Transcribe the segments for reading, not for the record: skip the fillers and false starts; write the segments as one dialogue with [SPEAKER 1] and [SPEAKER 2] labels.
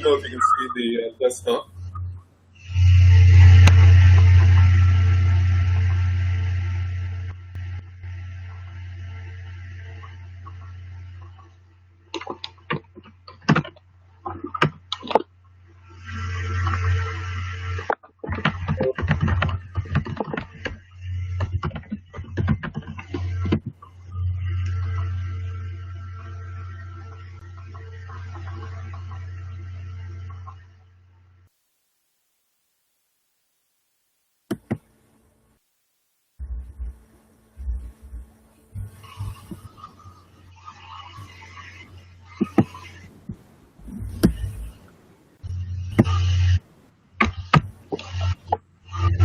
[SPEAKER 1] know if you can see the desktop.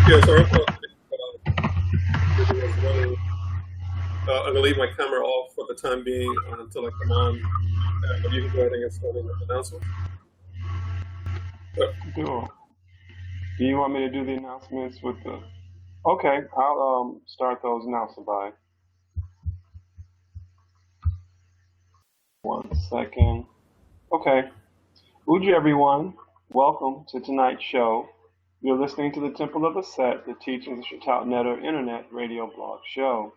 [SPEAKER 1] Yeah, so I'm going to leave my camera off for the time being until I come on. But you can go ahead and get started with the announcements.
[SPEAKER 2] Cool. Do you want me to do the announcements with the... Okay, I'll start those now, Sabai. 1 second. Okay. Uji, everyone. Welcome to tonight's show. You're listening to the Temple of Aset, the Teachings of Shatat Netter Internet Radio Blog Show.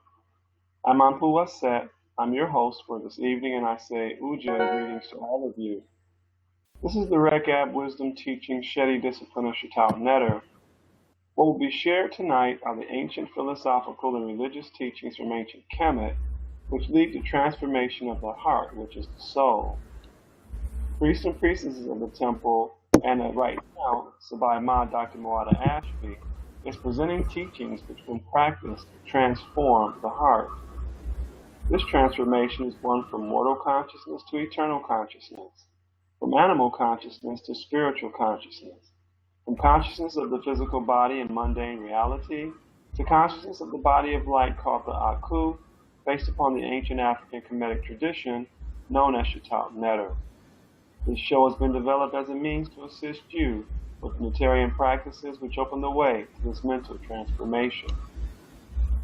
[SPEAKER 2] I'm Anpu Aset. I'm your host for this evening, and I say Uja greetings to all of you. This is the Rekab Wisdom Teaching Shetty Discipline of Shatat Netter. What will be shared tonight are the ancient philosophical and religious teachings from ancient Kemet, which lead to transformation of the heart, which is the soul. Priests and priestesses of the temple, and right now, Sabai Ma Dr. Moada Ashby, is presenting teachings which, when practiced, transform the heart. This transformation is one from mortal consciousness to eternal consciousness, from animal consciousness to spiritual consciousness, from consciousness of the physical body and mundane reality to consciousness of the body of light called the Aku, based upon the ancient African Kemetic tradition known as Shatat Netter. This show has been developed as a means to assist you with Nettarian practices which open the way to this mental transformation.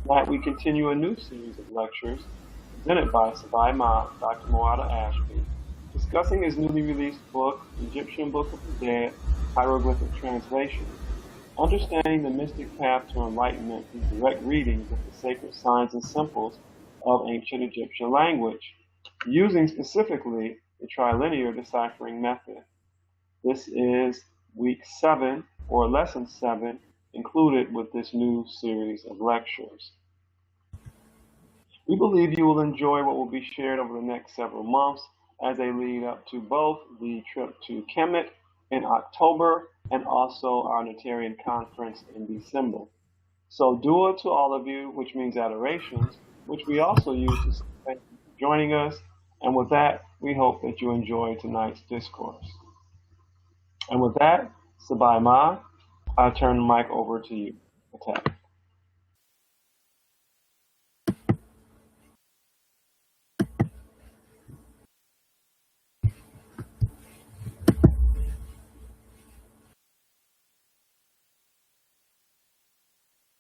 [SPEAKER 2] Tonight we continue a new series of lectures presented by Sabai Ma, Dr. Moada Ashby, discussing his newly released book, Egyptian Book of the Dead, Hieroglyphic Translation, Understanding the Mystic Path to Enlightenment through Direct Readings of the Sacred Signs and Symbols of Ancient Egyptian Language, using specifically the trilinear deciphering method. This is week 7, or lesson 7, included with this new series of lectures. We believe you will enjoy what will be shared over the next several months as they lead up to both the trip to Kemet in October and also our Nettarian conference in December. So dua to all of you, which means adorations, which we also use to say thank you for joining us. And with that, we hope that you enjoy tonight's discourse. And with that, Sabai Ma, I turn the mic over to you. Attack.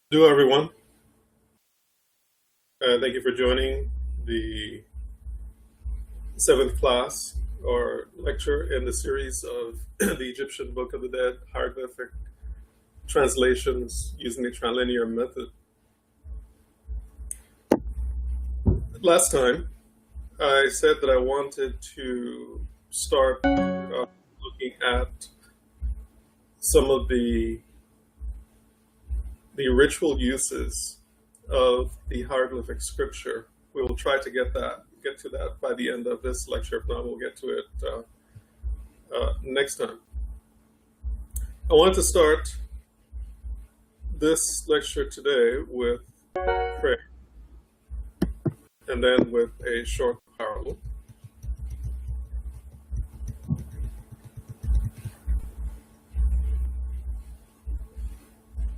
[SPEAKER 1] Hello, everyone. Thank you for joining the 7th class or lecture in the series of the Egyptian Book of the Dead, hieroglyphic translations using the trilinear method. Last time, I said that I wanted to start looking at some of the ritual uses of the hieroglyphic scripture. We will try to get to that by the end of this lecture. If not, we'll get to it next time. I want to start this lecture today with prayer, and then with a short parable.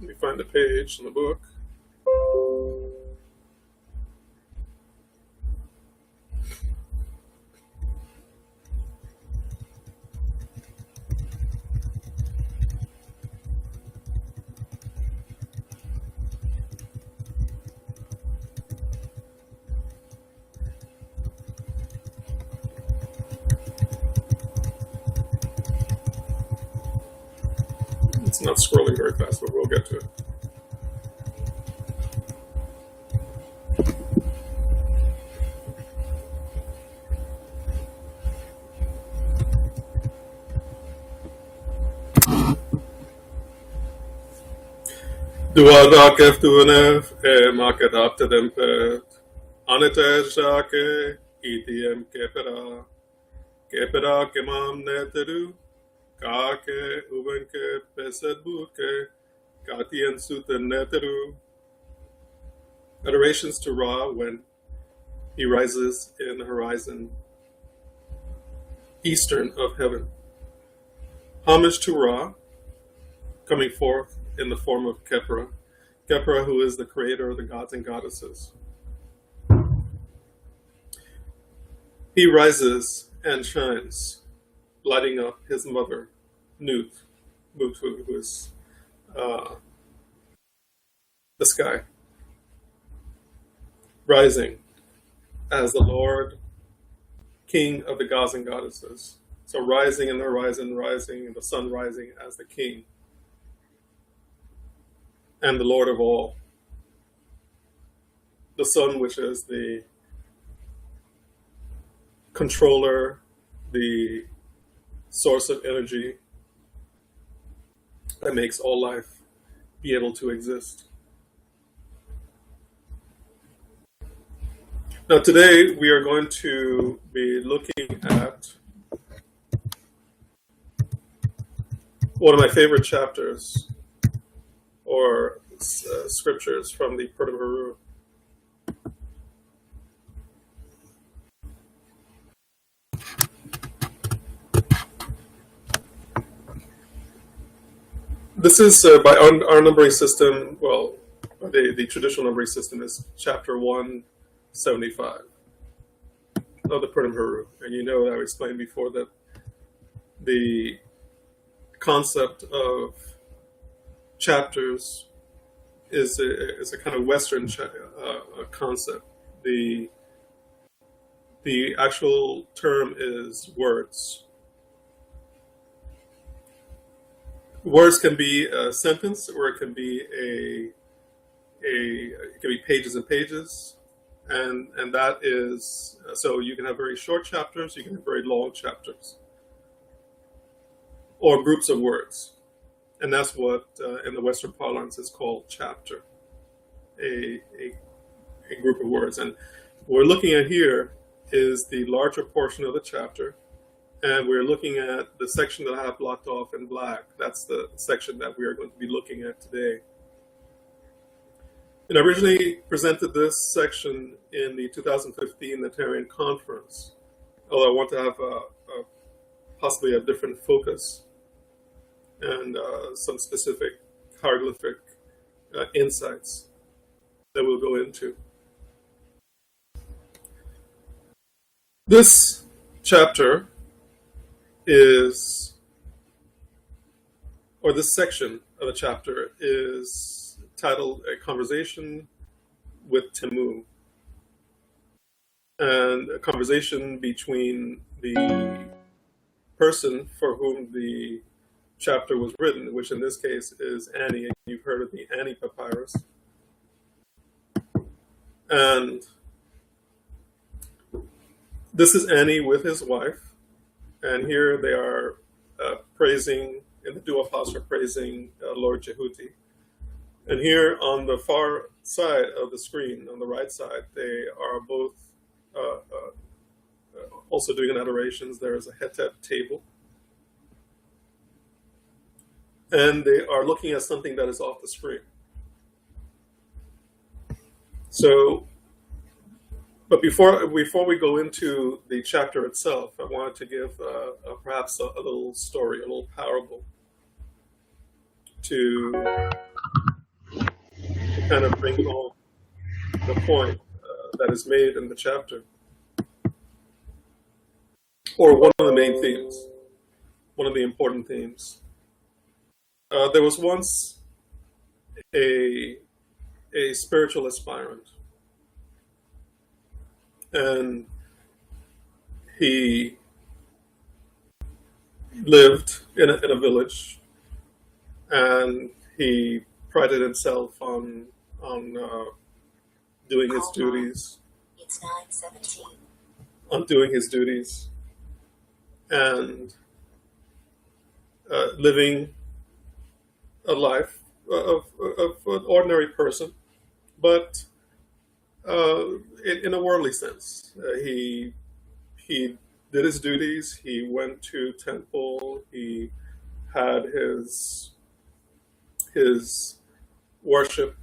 [SPEAKER 1] Let me find the page in the book. not scrolling very fast, but we'll get to it. Duadakef duanev makedapte dempet anete jake etm kepera kemam neteru kake ubenke pesedbuke katien suten neteru. Adorations to Ra when he rises in the horizon eastern of heaven. Homage to Ra, coming forth in the form of Khepra. Khepra, who is the creator of the gods and goddesses. He rises and shines, lighting up his mother, Nut, who is the sky, rising as the Lord, King of the gods and goddesses. So rising in the horizon, rising in the sun, rising as the King and the Lord of all. The sun, which is the controller, the source of energy that makes all life be able to exist. Now today we are going to be looking at one of my favorite chapters or scriptures from the Pert of Haru. This is by our numbering system. Well, the traditional numbering system is chapter 175 of the Pert of Haru. And you know, I've explained before that the concept of chapters is a kind of Western concept. The actual term is words. Words can be a sentence, or it can be it can be pages and pages, and that is so you can have very short chapters, you can have very long chapters, or groups of words. And that's what, in the Western parlance, is called chapter, a group of words. And what we're looking at here is the larger portion of the chapter, and we're looking at the section that I have blocked off in black. That's the section that we are going to be looking at today. And I originally presented this section in the 2015 Natarian Conference, although I want to have possibly a different focus and some specific hieroglyphic insights that we'll go into. This chapter is, or this section of the chapter is titled A Conversation with Temu, and a conversation between the person for whom the chapter was written, which in this case is Annie, and you've heard of the Annie Papyrus. And this is Annie with his wife, and here they are praising, in the Dua Posture, praising Lord Jehuti. And here on the far side of the screen, on the right side, they are both also doing an adorations. There is a Hetep table. And they are looking at something that is off the screen. So, but before we go into the chapter itself, I wanted to give perhaps a little story, a little parable, to kind of bring home the point that is made in the chapter, or one of the main themes, one of the important themes. There was once a spiritual aspirant, and he lived in a village, and he prided himself on doing his duties.
[SPEAKER 3] It's 9:17.
[SPEAKER 1] On doing his duties and living a life of an ordinary person, but in a worldly sense. He did his duties. He went to temple. He had his worship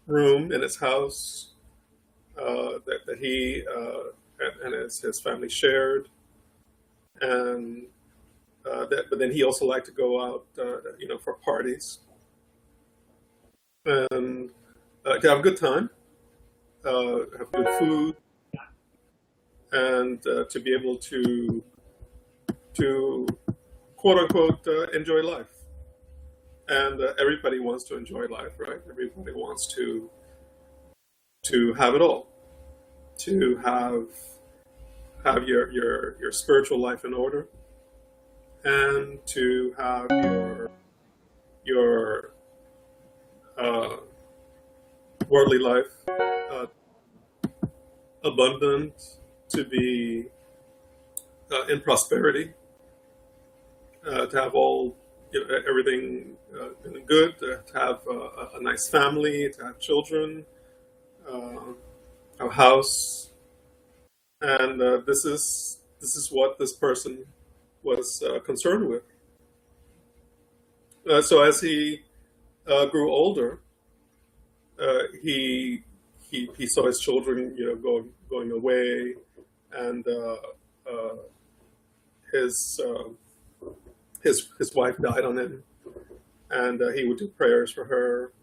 [SPEAKER 1] room in his house that he and his family shared, and but then he also liked to go out, for parties and to have a good time, have good food, and to be able to quote unquote enjoy life. And everybody wants to enjoy life, right? Everybody wants to have it all, to have your spiritual life in order, and to have your worldly life abundant, to be in prosperity, to have all everything good, to have a nice family, to have children, a house, and this is what this person was concerned with. So as he grew older, he saw his children, going away, and his wife died on him, and he would do prayers for her,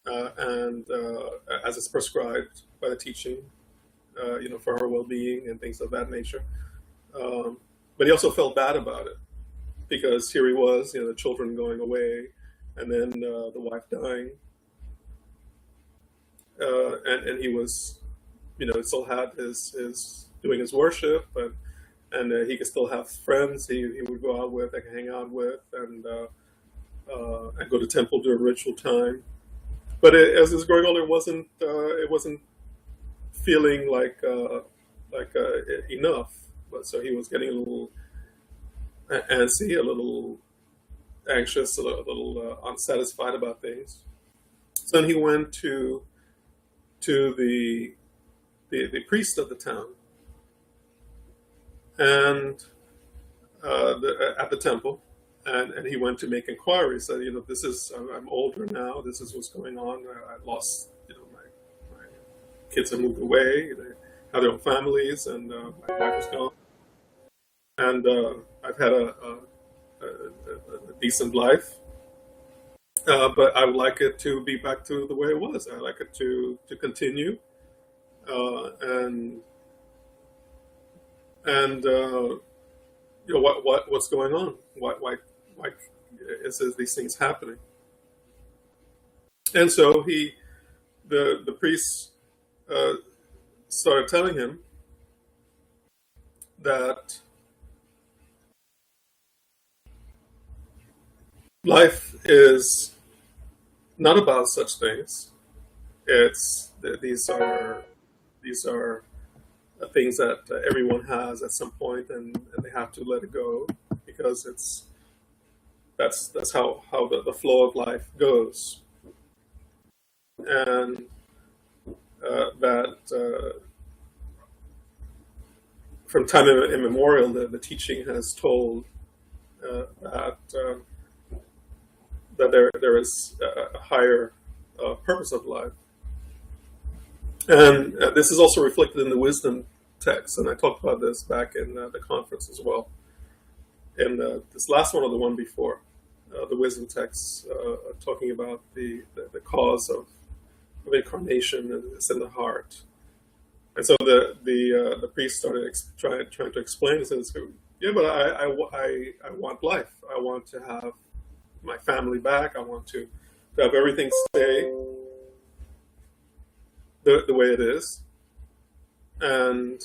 [SPEAKER 1] and as is prescribed by the teaching, for her well-being and things of that nature. But he also felt bad about it because here he was, the children going away, and then the wife dying, and he was, still had his doing his worship, and he could still have friends he would go out with, and hang out with, and go to temple during ritual time. But as he was growing older, it wasn't feeling like enough. But so he was getting a little antsy, a little anxious, a little unsatisfied about things. So then he went to the priest of the town, and at the temple, and he went to make inquiries. Said, this is, I'm older now. This is what's going on. I lost, my kids have moved away. They have their own families, and my wife is gone. And I've had a decent life, but I would like it to be back to the way it was. I'd like it to continue, and what's going on? Why is these things happening? And so the priest started telling him that life is not about such things. These are things that everyone has at some point, and they have to let it go because that's how the flow of life goes, and that from time immemorial, the teaching has told that there is a higher purpose of life. And this is also reflected in the wisdom text, and I talked about this back in the conference as well. And this last one or the one before, the wisdom text, talking about the cause of incarnation is in the heart. And so the priest started trying to explain this, and said, yeah, but I want life. I want to have my family back. I want to have everything stay the way it is. And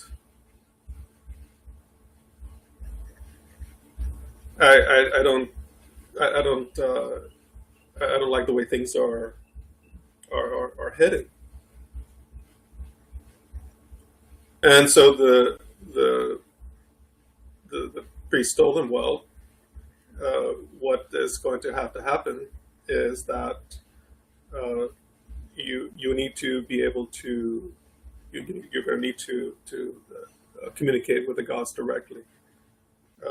[SPEAKER 1] I don't I don't I don't like the way things are heading. And so the priest told him, well, what is going to have to happen is that uh, you need to be able to you're going to need to communicate with the gods directly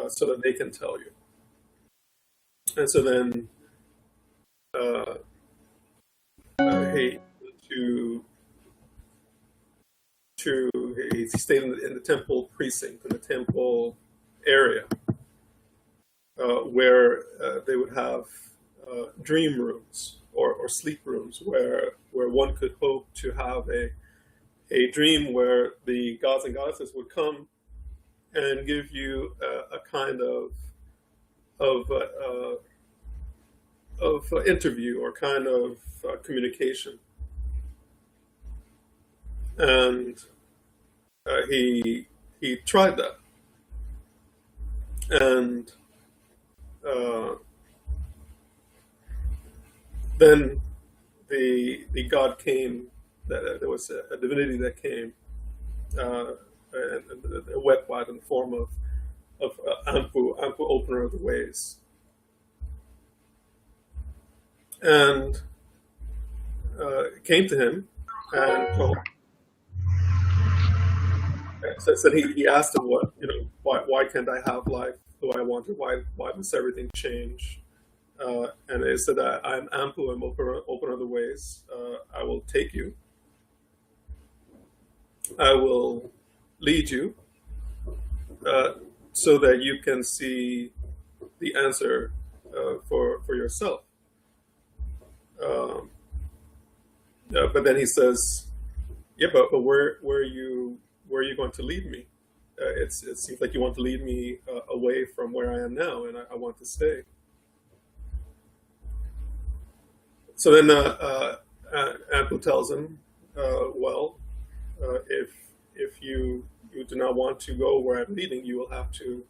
[SPEAKER 1] so that they can tell you. And so then uh, he to to he stayed in the temple precinct in the temple area where they would have dream rooms or sleep rooms where one could hope to have a dream where the gods and goddesses would come and give you a kind of interview or kind of communication. And he tried that, and uh, then the god came. There was a divinity that came, and a wet white in the form of Ampu, opener of the ways, and came to him and told. So he asked him, what, why can't I have life the way I want it? Why must everything change? And he said, I'm Ampu, I'm open other ways. I will take you. I will lead you so that you can see the answer for yourself. But then he says, yeah, but where are you going to lead me? It seems like you want to lead me away from where I am now, and I want to stay. So then Ampu tells him, well, if you do not want to go where I'm leading, you will have to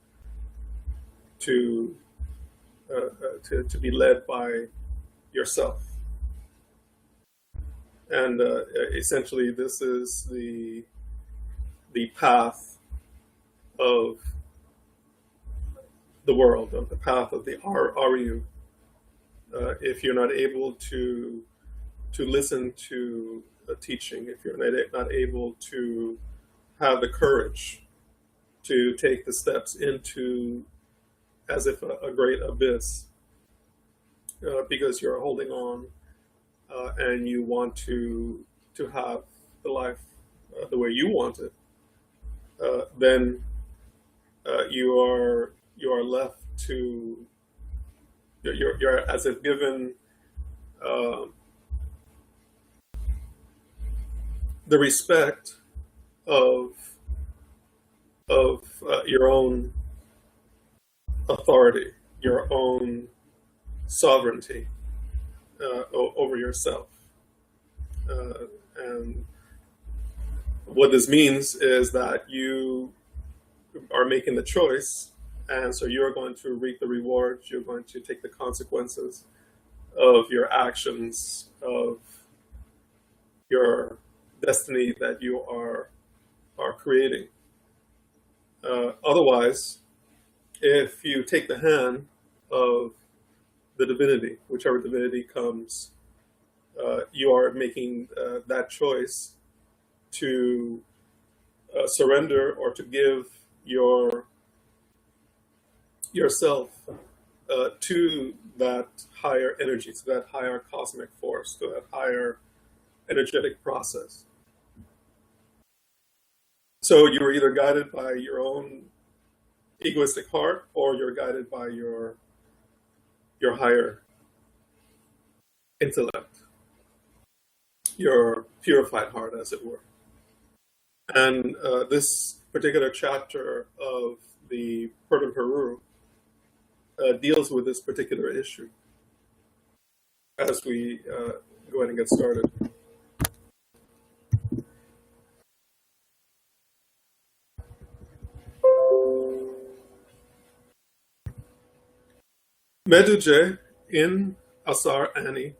[SPEAKER 1] be led by yourself. And essentially, this is the path of the world, of the path of the Aryu. If you're not able to listen to a teaching, if you're not able to have the courage to take the steps into as if a great abyss, because you're holding on and you want to have the life the way you want it, then you are left to you're as if given the respect of your own authority, your own sovereignty over yourself. And what this means is that you are making the choice, and so you're going to reap the rewards, you're going to take the consequences of your actions, of your destiny that you are creating. Otherwise, if you take the hand of the divinity, whichever divinity comes, you are making that choice to surrender or to give yourself to that higher energy, to that higher cosmic force, to that higher energetic process. So you're either guided by your own egoistic heart, or you're guided by your higher intellect, your purified heart, as it were. And this particular chapter of the Purdom Peru deals with this particular issue as we go ahead and get started. Meduje in Asar Ani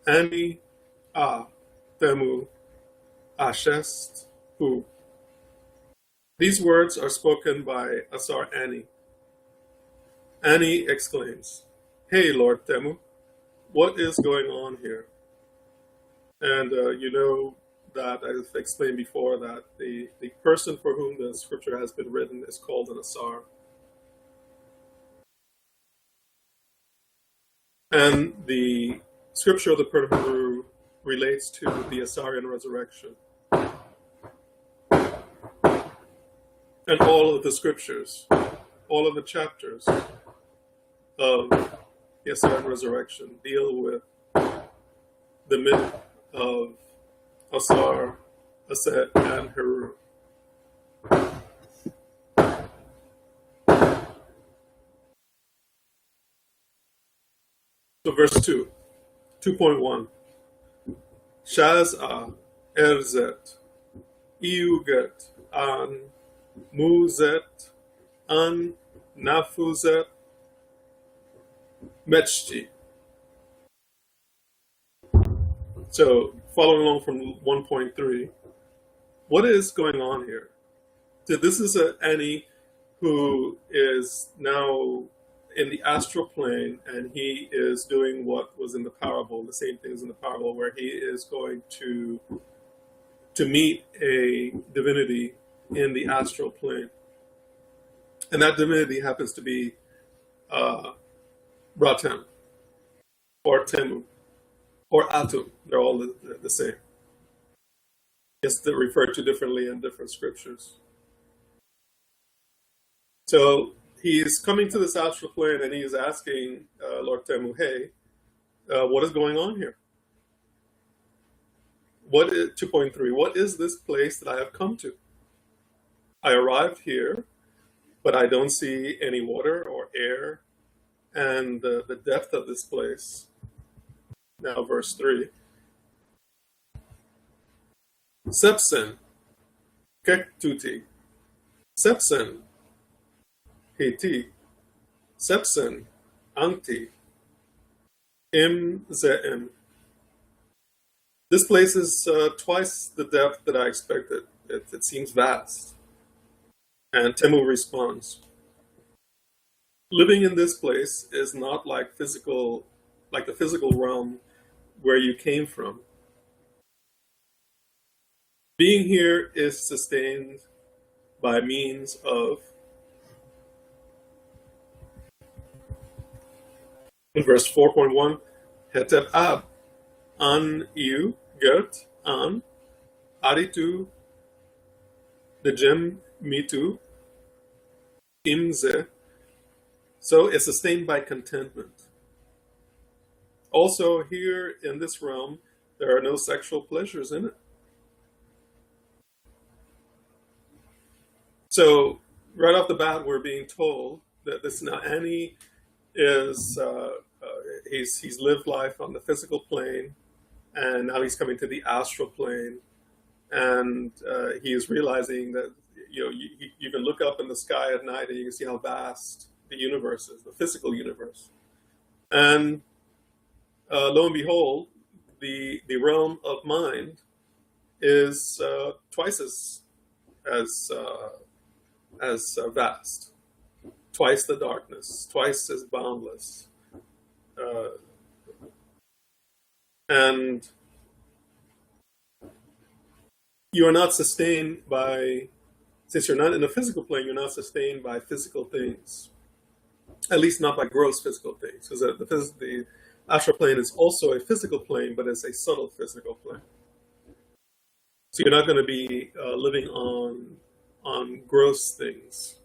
[SPEAKER 1] A Temu Ashest Hu. These words are spoken by Asar Ani. Ani exclaims, "Hey, Lord Temu, what is going on here?" And you know that I've explained before that the person for whom the scripture has been written is called an Asar. And the scripture of the Hebrew relates to the Asarian resurrection. And all of the scriptures, all of the chapters of the Asarian resurrection deal with the myth of Asar, Aset, and Heru. So verse 2, 2.1. Shaz'a erzet, iuget, an muzet, an nafuzet, mechti. So following along from 1.3, what is going on here? So this is Annie who is now in the astral plane, and he is doing what was in the parable, the same things in the parable, where he is going to meet a divinity in the astral plane. And that divinity happens to be Ratem, or Temu, or Atum. They're all the same. Yes, they're referred to differently in different scriptures. So he's coming to this astral plane and he's asking Lord Temu, hey, what is going on here? 2.3, what is this place that I have come to? I arrived here, but I don't see any water or air, and the depth of this place. Now verse 3. Sepsen, kektuti, sepsen, heti, sepsen, anti, im ze'im. This place is twice the depth that I expected. It seems vast. And Temu responds, living in this place is not like the physical realm where you came from. Being here is sustained by means of, in verse 4.1, hetep ab, an iu, gert, an, aritu, dejem mitu, imze. So it's sustained by contentment. Also, here in this realm, there are no sexual pleasures in it. So, right off the bat, we're being told that this Naani is, he's lived life on the physical plane, and now he's coming to the astral plane, and he is realizing that, you can look up in the sky at night and you can see how vast the universe is, the physical universe. And lo and behold, the realm of mind is twice as vast, twice the darkness, twice as boundless. And you are not sustained by, since you're not in a physical plane, you're not sustained by physical things. At least not by gross physical things, because the astral plane is also a physical plane, but it's a subtle physical plane. So you're not going to be living on gross things.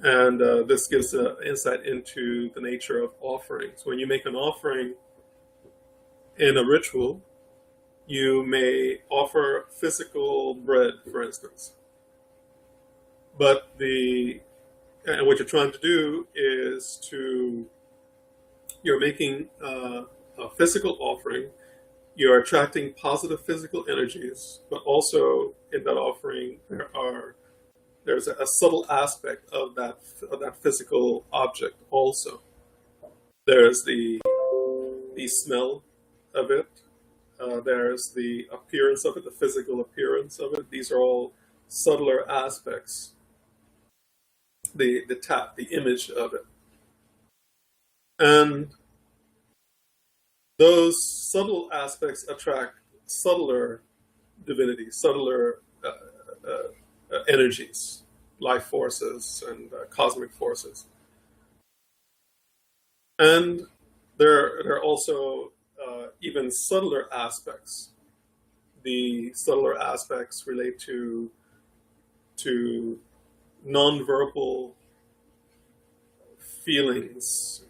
[SPEAKER 1] And this gives insight into the nature of offerings. When you make an offering in a ritual, you may offer physical bread, for instance. But and what you're trying to do is you're making a physical offering. You're attracting positive physical energies, but also in that offering there are there's a subtle aspect of that physical object also. There's the smell of it. There's the appearance of it, the physical appearance of it. These are all subtler aspects. The image of it, and those subtle aspects attract subtler divinities, subtler energies, life forces, and cosmic forces. And there are also even subtler aspects. The subtler aspects relate to nonverbal feelings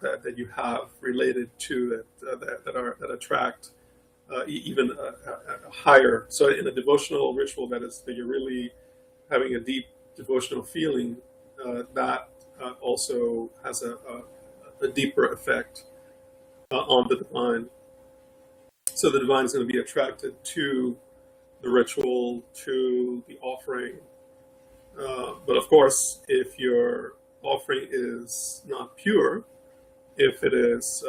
[SPEAKER 1] that you have related to it that attract even a higher. So in a devotional ritual that you're really having a deep devotional feeling, that also has a deeper effect on the divine. So the divine is going to be attracted to the ritual, to the offering. But of course, if your offering is not pure, if it is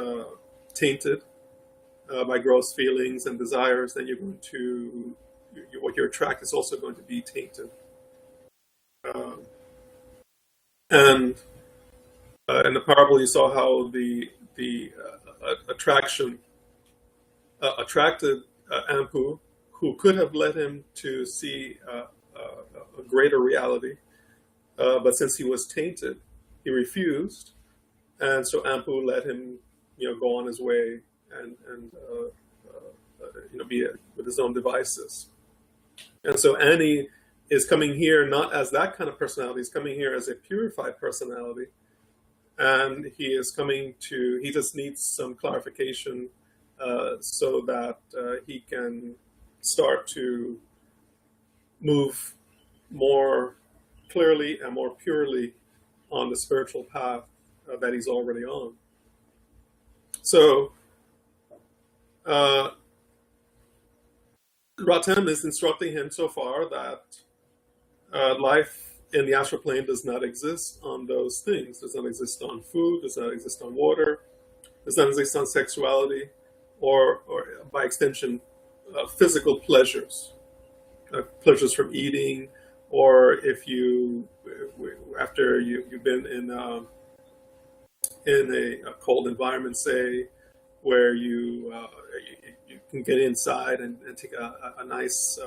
[SPEAKER 1] tainted by gross feelings and desires, then you're going to, what you attract is also going to be tainted. And in the parable, you saw how the attraction attracted Ampu, who could have led him to see a greater reality. But since he was tainted, he refused, and so Ampu let him, go on his way and be with his own devices. And so Annie is coming here not as that kind of personality; he's coming here as a purified personality, and he just needs some clarification so that he can start to move more clearly and more purely on the spiritual path that he's already on. So Ratem is instructing him so far that life in the astral plane does not exist on those things. Does not exist on food, does not exist on water, does not exist on sexuality, or by extension, physical pleasures. Pleasures from eating, or if after you've been in a cold environment, say, where you can get inside and take a nice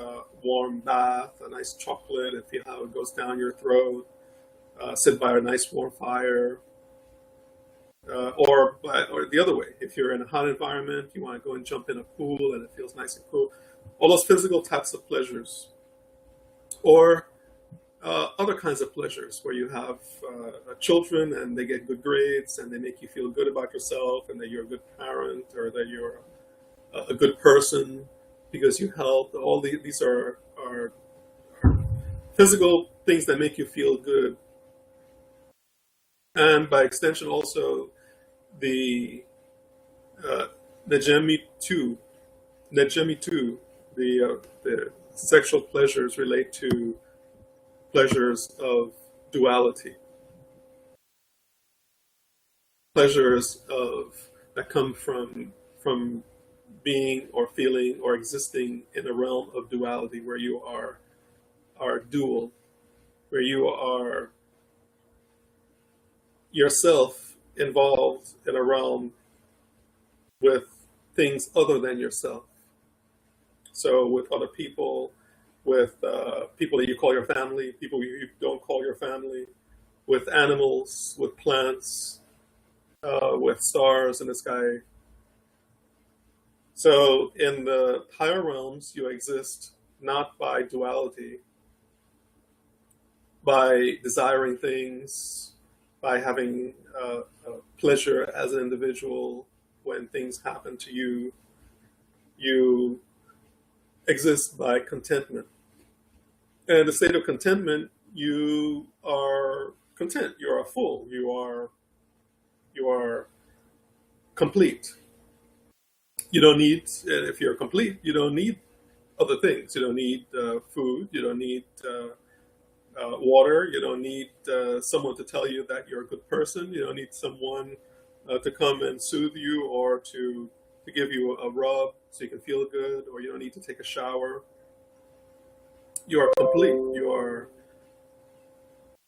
[SPEAKER 1] warm bath, a nice chocolate, and feel how it goes down your throat, sit by a nice warm fire, or the other way, if you're in a hot environment, you want to go and jump in a pool and it feels nice and cool. All those physical types of pleasures, or other kinds of pleasures where you have children and they get good grades and they make you feel good about yourself and that you're a good parent or that you're a good person because you helped. All these are physical things that make you feel good. And by extension also the Nejemi too, the sexual pleasures relate to pleasures of duality, pleasures that come from being or feeling or existing in a realm of duality where you are dual, where you are yourself involved in a realm with things other than yourself. So with other people, with people that you call your family, people you don't call your family, with animals, with plants, with stars in the sky. So in the higher realms, you exist not by duality, by desiring things, by having pleasure as an individual when things happen to you. You exist by contentment. And in the state of contentment, you are content. You are full. You are complete. You don't need, if you're complete, you don't need other things. You don't need food. You don't need water. You don't need someone to tell you that you're a good person. You don't need someone to come and soothe you or to give you a rub so you can feel good, or you don't need to take a shower. You are complete.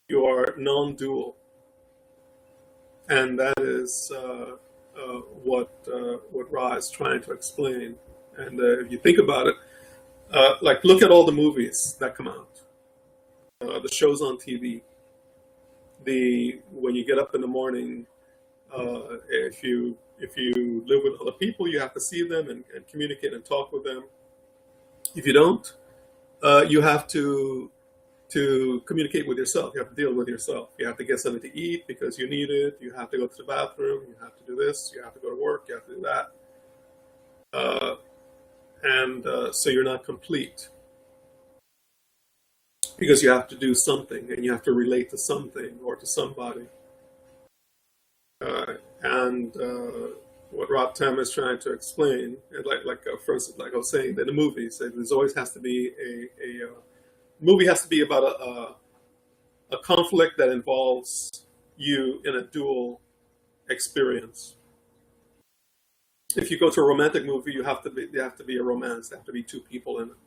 [SPEAKER 1] You are non-dual, and that is what Ra is trying to explain. And if you think about it, like look at all the movies that come out, the shows on TV. When you get up in the morning, if you live with other people, you have to see them and communicate and talk with them. If you don't, you have to communicate with yourself. You have to deal with yourself. You have to get something to eat because you need it. You have to go to the bathroom. You have to do this. You have to go to work. You have to do that. So you're not complete because you have to do something and you have to relate to something or to somebody. What Rob Tam is trying to explain, and for instance, like I was saying, in the movies, there's always has to be a movie has to be about a conflict that involves you in a dual experience. If you go to a romantic movie, there have to be a romance. There have to be two people in it.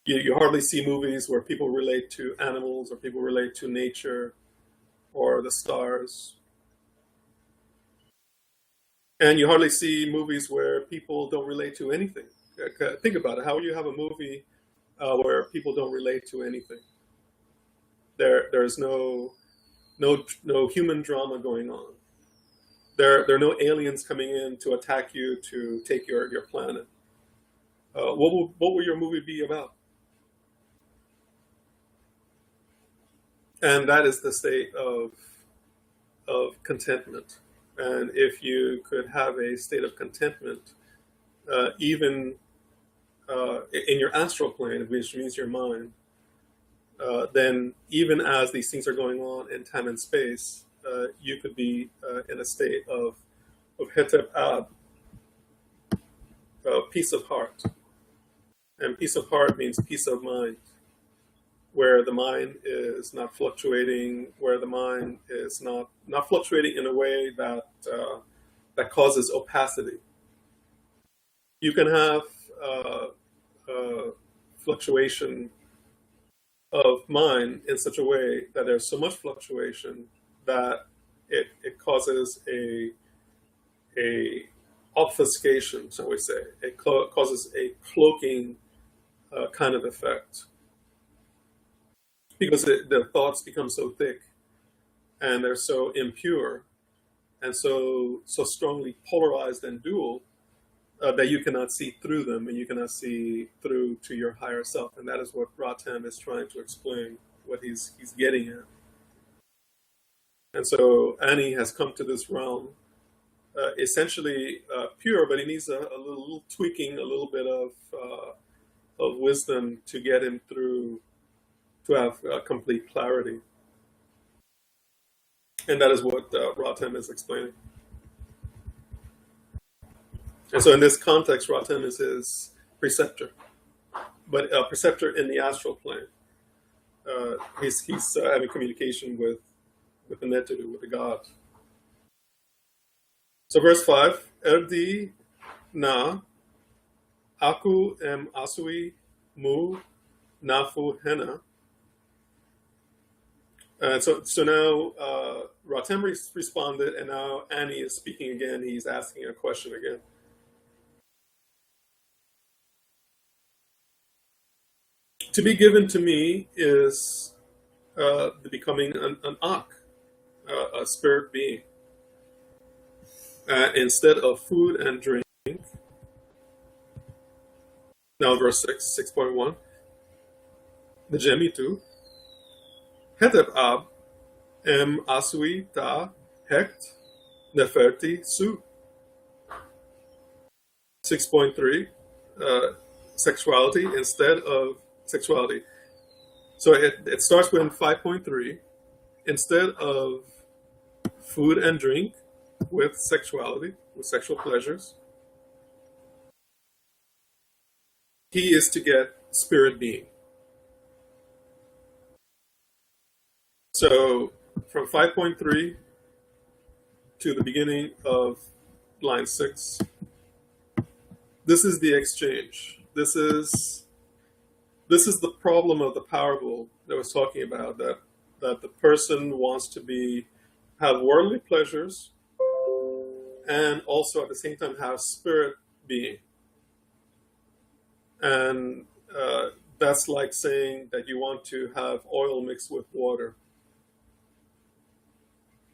[SPEAKER 1] You hardly see movies where people relate to animals or people relate to nature or the stars. And you hardly see movies where people don't relate to anything. Think about it. How will you have a movie where people don't relate to anything? There's no human drama going on. There are no aliens coming in to attack you to take your planet. What will your movie be about? And that is the state of contentment. And if you could have a state of contentment, even in your astral plane, which means your mind, then even as these things are going on in time and space, you could be in a state of hetep ab, peace of heart. And peace of heart means peace of mind, where the mind is not fluctuating, where the mind is not fluctuating in a way that causes opacity. You can have fluctuation of mind in such a way that there's so much fluctuation that it causes a obfuscation, shall we say. It causes a cloaking kind of effect. Because the thoughts become so thick and they're so impure and so strongly polarized and dual that you cannot see through them and you cannot see through to your higher self. And that is what Ratam is trying to explain, what he's getting at. And so Annie has come to this realm essentially pure, but he needs a little tweaking, a little bit of wisdom to get him through, to have complete clarity. And that is what Ratem is explaining. And so in this context, Ratem is his preceptor, but a preceptor in the astral plane. He's having communication with the Neteru, with the God. So verse 5, Erdi na aku em asui mu nafu hena. So now Ratem responded, and now Annie is speaking again. He's asking a question again. To be given to me is the becoming an Ak, a spirit being. Instead of food and drink. Now verse 6.1. The Gemitu. Hetep ab em asui ta hekt neferti su. 6.3. Sexuality instead of sexuality. So it starts with 5.3. Instead of food and drink with sexuality, with sexual pleasures, he is to get spirit being. So from 5.3 to the beginning of line 6, this is the exchange. This is the problem of the parable that I was talking about, that the person wants to have worldly pleasures and also at the same time have spirit being. And that's like saying that you want to have oil mixed with water,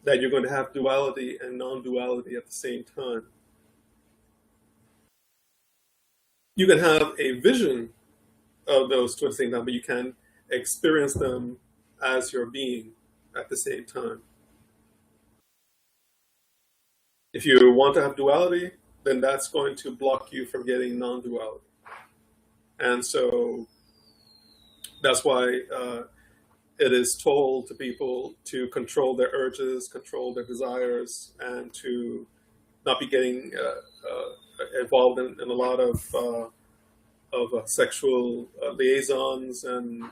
[SPEAKER 1] that you're going to have duality and non-duality at the same time. You can have a vision of those two at the same time, but you can experience them as your being at the same time. If you want to have duality, then that's going to block you from getting non-duality. And so that's why it is told to people to control their urges, control their desires, and to not be getting involved in a lot of sexual liaisons and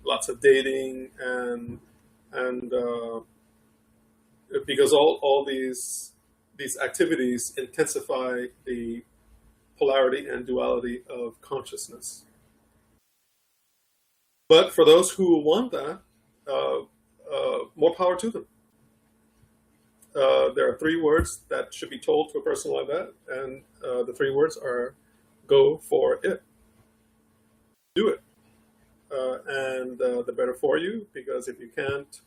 [SPEAKER 1] lots of dating and because all these activities intensify the polarity and duality of consciousness. But for those who want that, more power to them. There are 3 words that should be told to a person like that, and the 3 words are: go for it. Do it. And the better for you, because if you can't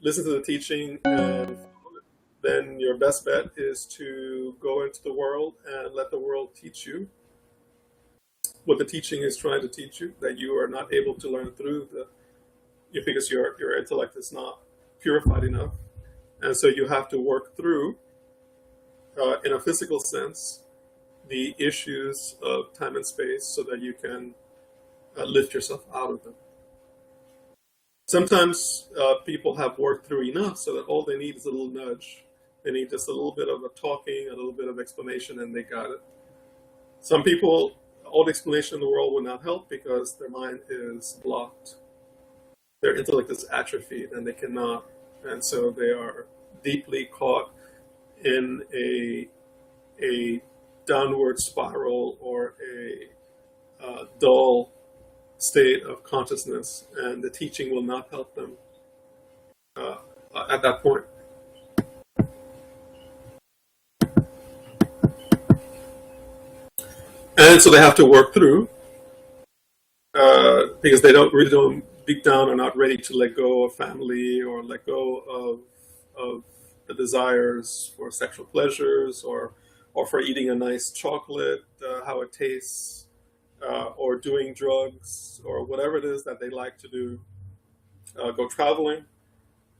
[SPEAKER 1] listen to the teaching and follow it, then your best bet is to go into the world and let the world teach you what the teaching is trying to teach you, that you are not able to learn through because your intellect is not purified enough. And so you have to work through, in a physical sense, the issues of time and space so that you can lift yourself out of them. Sometimes people have worked through enough so that all they need is a little nudge. They need just a little bit of a talking, a little bit of explanation, and they got it. Some people, all the explanation in the world will not help because their mind is blocked. Their intellect is atrophied and they cannot. And so they are deeply caught in a downward spiral or a dull state of consciousness, and the teaching will not help them at that point. And so they have to work through because they don't deep down are not ready to let go of family or let go of the desires for sexual pleasures or for eating a nice chocolate, how it tastes, or doing drugs or whatever it is that they like to do. Go traveling.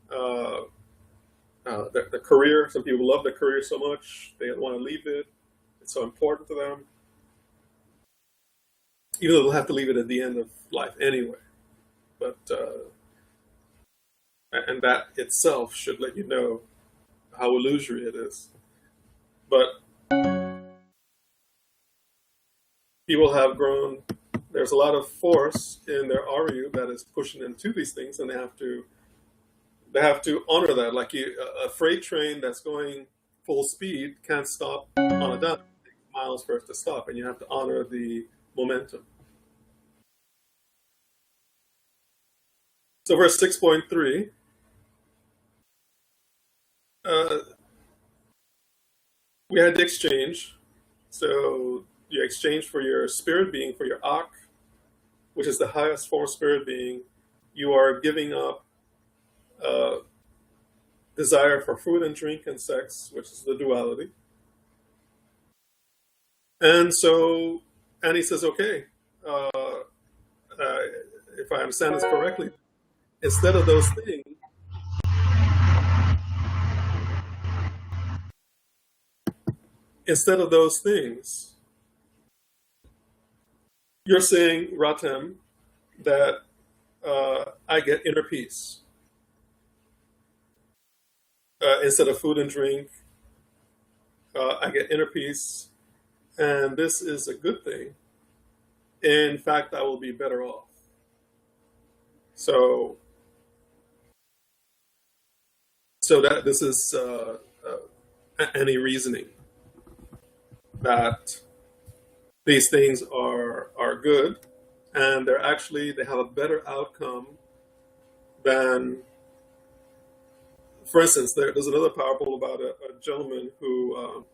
[SPEAKER 1] The career, some people love their career so much they don't want to leave it. It's so important to them. Even though they'll have to leave it at the end of life anyway. But and that itself should let you know how illusory it is. But people have grown. There's a lot of force in their RU that is pushing them to these things, and they have to honor that. Like a freight train that's going full speed can't stop on a dime. It takes miles for it to stop, and you have to honor the momentum. So verse 6.3, we had the exchange. So you exchange for your spirit being, for your Ak, which is the highest form of spirit being. You are giving up desire for food and drink and sex, which is the duality. And he says, okay, if I understand this correctly, instead of those things, you're saying, Ratem, that I get inner peace. Instead of food and drink, I get inner peace, and this is a good thing. In fact, I will be better off. So So that this is any reasoning that these things are good, and they have a better outcome than, for instance, there's another parable about a gentleman who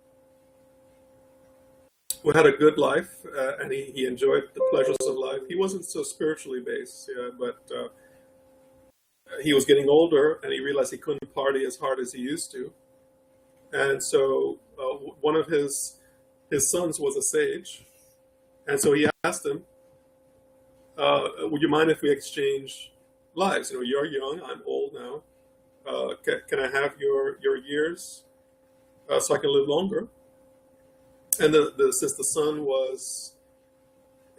[SPEAKER 1] had a good life, and he enjoyed the pleasures of life. He wasn't so spiritually based, yeah, but he was getting older, and he realized he couldn't party as hard as he used to. And so one of his sons was a sage, and so he asked him, "Would you mind if we exchange lives? You're young, I'm old now. Can I have your years so I can live longer?" And since the son was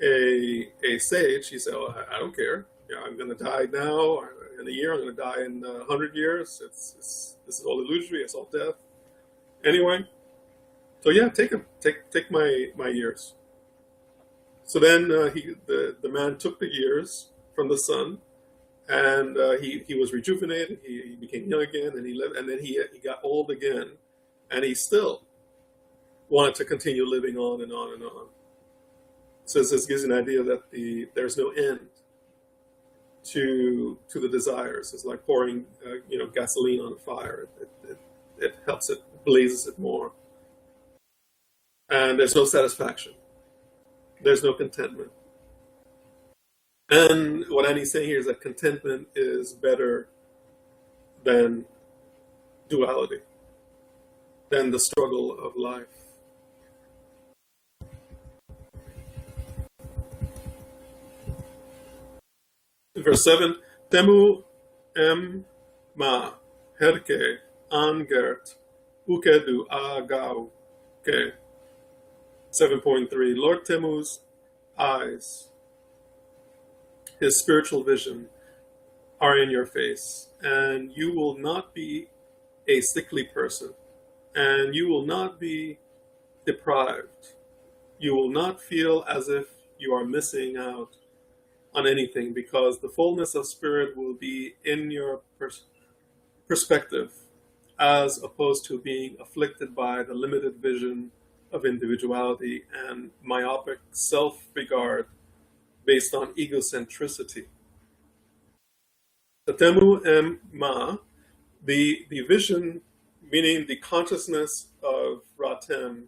[SPEAKER 1] a sage, he said, "Oh, I don't care. Yeah, I'm going to die now. In a year, I'm going to die in 100 years. This is all illusory. It's all death. Anyway, so yeah, take him. Take my years." So then the man took the years from the son, and he was rejuvenated. He became young again, and he lived. And then he got old again, and he still wanted to continue living on and on and on. So this gives you an idea that there's no end to the desires. It's like pouring gasoline on a fire. It helps it, blazes it more. And there's no satisfaction. There's no contentment. And what Annie's saying here is that contentment is better than duality, than the struggle of life. Verse 7, Temu ma herke angert ukedu agau ke. 7.3, Lord Temu's eyes, his spiritual vision, are in your face, and you will not be a sickly person, and you will not be deprived. You will not feel as if you are missing out on anything, because the fullness of spirit will be in your perspective, as opposed to being afflicted by the limited vision of individuality and myopic self-regard based on egocentricity. The Temu em ma, the vision, meaning the consciousness of Ratem,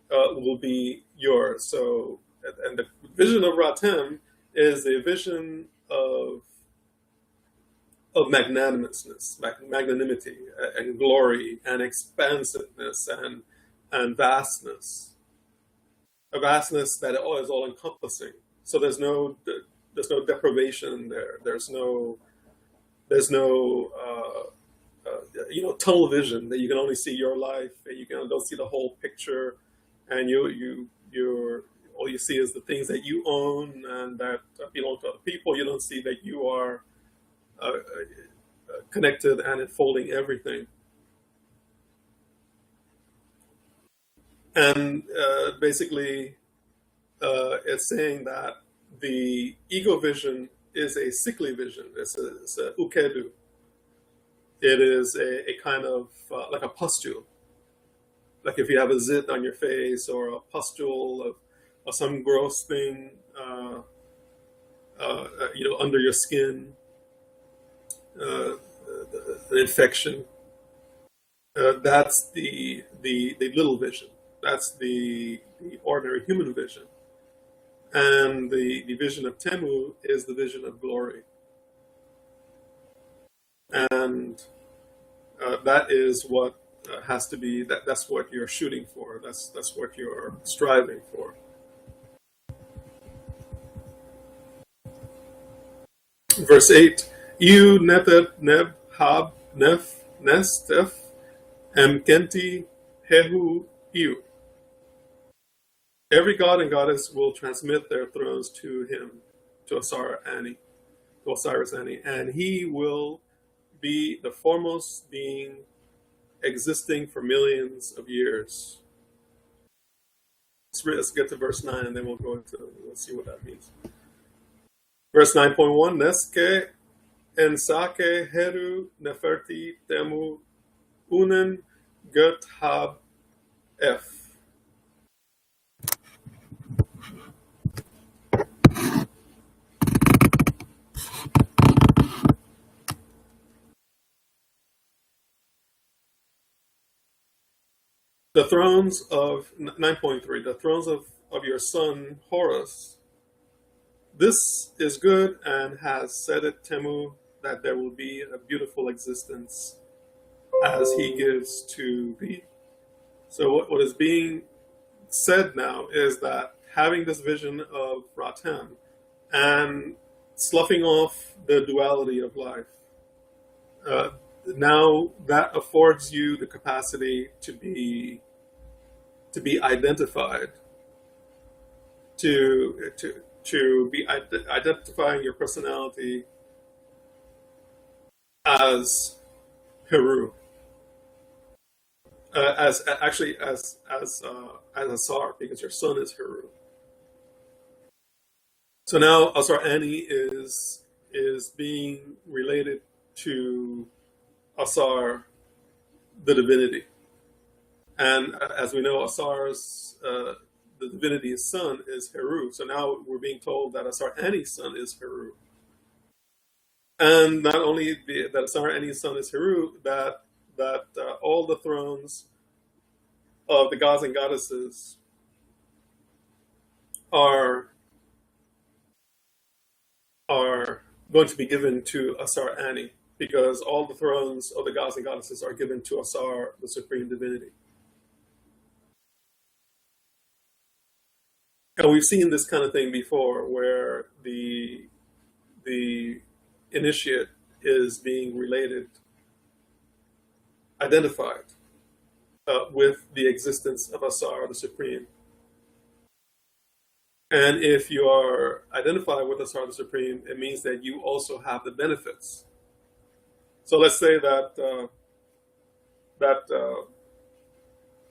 [SPEAKER 1] will be yours. So, and the vision of Ratem is a vision of magnanimousness, magnanimity, and glory, and expansiveness, and vastness. A vastness that is all encompassing. So there's no deprivation there. There's no tunnel vision that you can only see your life, and you don't see the whole picture, and you're all you see is the things that you own and that belong to other people. You don't see that you are connected and enfolding everything. And basically, it's saying that the ego vision is a sickly vision. It's a ukedu. It is a kind of like a pustule. Like if you have a zit on your face, or a pustule of some gross thing, under your skin, an infection. That's the little vision. That's the ordinary human vision. And the vision of Temu is the vision of glory. And that is what has to be, that's what you're shooting for. That's what you're striving for. Verse 8, Iu netet neb hab nef nestef emkenti hehu iu. Every god and goddess will transmit their thrones to him, to Osiris Ani, and he will be the foremost being existing for millions of years. Let's get to verse 9, and then we'll see what that means. Verse 9.1, Neske ensake heru neferti temu Simen Gut Hab F. The thrones of 9.3, the thrones of your son Horus. This is good and has said it Temu that there will be a beautiful existence as he gives to thee. So what is being said now is that having this vision of Ratem and sloughing off the duality of life, now that affords you the capacity to be identified, to be identifying your personality as Heru, as Asar, because your son is Heru. So now Asar Ani is being related to Asar, the divinity, and as we know, Asar's the divinity's son is Heru. So now we're being told that Asar Ani's son is Heru, and not only that Asar Ani's son is Heru, that all the thrones of the gods and goddesses are going to be given to Asar Ani, because all the thrones of the gods and goddesses are given to Asar, the supreme divinity. And we've seen this kind of thing before, where the initiate is being identified with the existence of Asar, the supreme. And if you are identified with Asar, the supreme, it means that you also have the benefits. So let's say that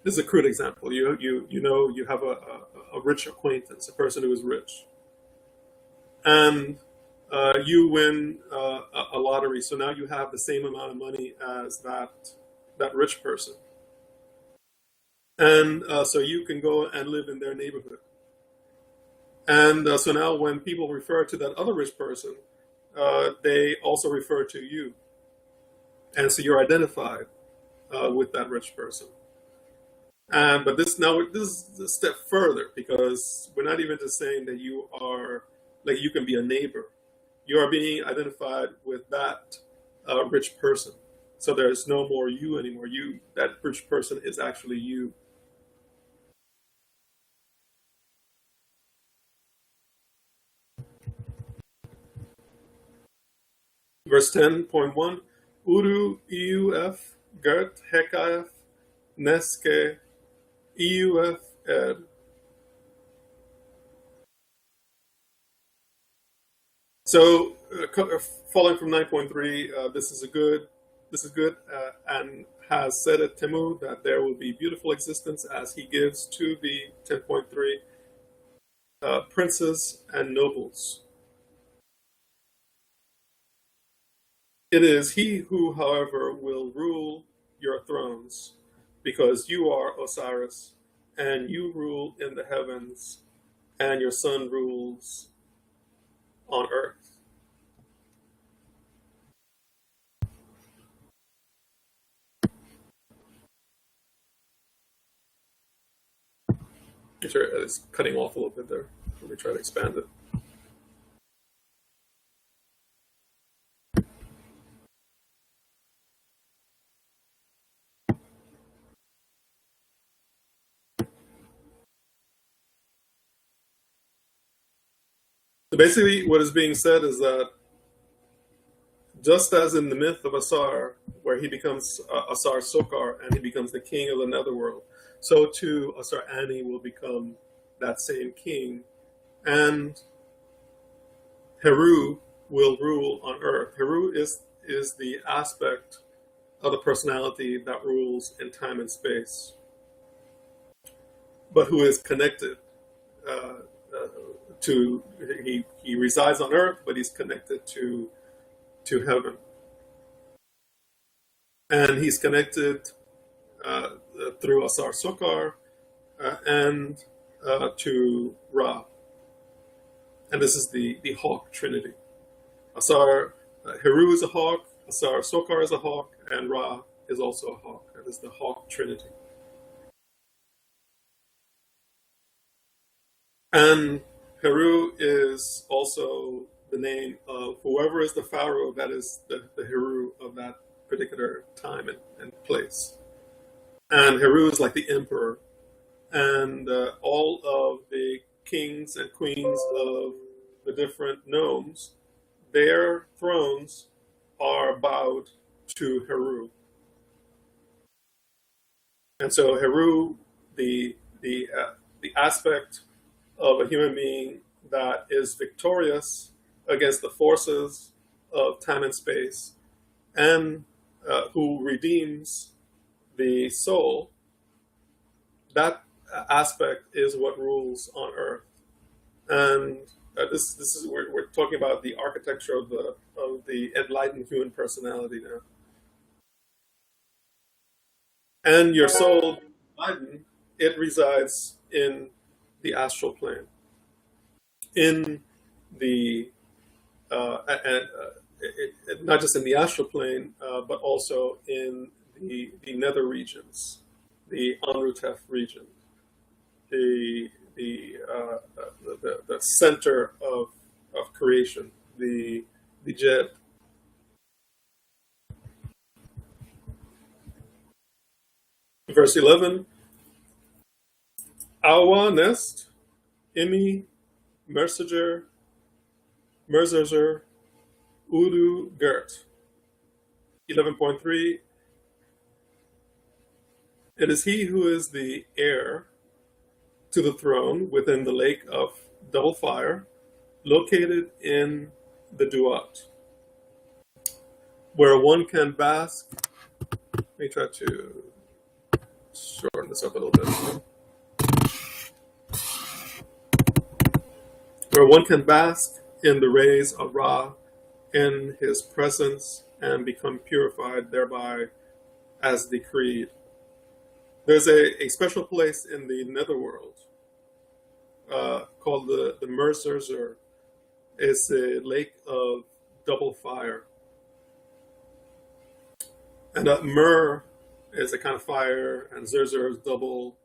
[SPEAKER 1] this is a crude example. You have a rich acquaintance, a person who is rich, and you win a lottery. So now you have the same amount of money as that rich person, and so you can go and live in their neighborhood. And so now when people refer to that other rich person, they also refer to you, and so you're identified with that rich person. But this is a step further, because we're not even just saying that you are, like, you can be a neighbor. You are being identified with that rich person. So there's no more you anymore. That rich person is actually you. Verse 10.1, Uru Euf Gert Hekaf Neske Euf Ed. So, following from 9.3, this is good, and has said at Temu that there will be beautiful existence as he gives to the 10.3 princes and nobles. It is he who, however, will rule your thrones, because you are Osiris, and you rule in the heavens, and your son rules on earth. Sure, it's cutting off a little bit there. Let me try to expand it. So basically, what is being said is that just as in the myth of Asar, where he becomes Asar Sokar and he becomes the king of the netherworld, so too Asar Ani will become that same king, and Heru will rule on earth. Heru is the aspect of the personality that rules in time and space, but who is connected to, he resides on earth, but he's connected to heaven. And he's connected through Asar Sokar and to Ra. And this is the hawk trinity. Asar Heru is a hawk, Asar Sokar is a hawk, and Ra is also a hawk. That is the hawk trinity. And Heru is also the name of whoever is the pharaoh that is the Heru of that particular time and place. And Heru is like the emperor. And all of the kings and queens of the different nomes, their thrones are bowed to Heru. And so Heru, the aspect of a human being that is victorious against the forces of time and space, and who redeems the soul, that aspect is what rules on earth. And this is we're talking about the architecture of the enlightened human personality now. And your soul, enlightened, it resides in the astral plane, in the not just in the astral plane, but also in the nether regions, the Anrutef region, the center of creation, the Jed. Verse 11. Awa nest, imi, mersager, udu gert. 11.3. It is he who is the heir to the throne within the lake of double fire, located in the Duat, where one can bask. Let me try to shorten this up a little bit. Where one can bask in the rays of Ra in his presence and become purified thereby as decreed. There's a special place in the netherworld called the Merzerzer. It's a lake of double fire. And Mer is a kind of fire, and Zerzer is double.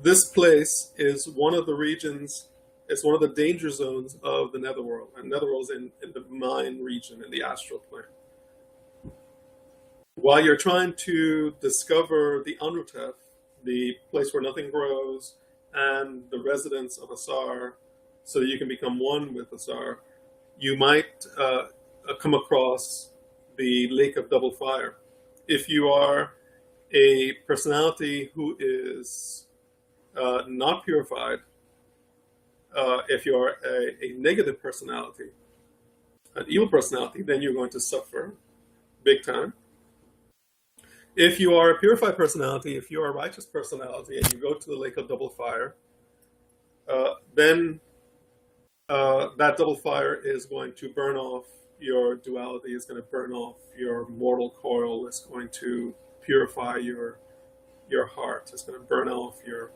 [SPEAKER 1] This place is one of the regions, it's one of the danger zones of the netherworld. And netherworld is in the mind region, in the astral plane. While you're trying to discover the Anrutef, the place where nothing grows, and the residence of Asar, so that you can become one with Asar, you might come across the lake of double fire. If you are a personality who is not purified, if you are a negative personality, an evil personality, then you're going to suffer big time. If you are a purified personality, if you are a righteous personality, and you go to the lake of double fire, then that double fire is going to burn off your duality, it's going to burn off your mortal coil, it's going to purify your heart, it's going to burn off your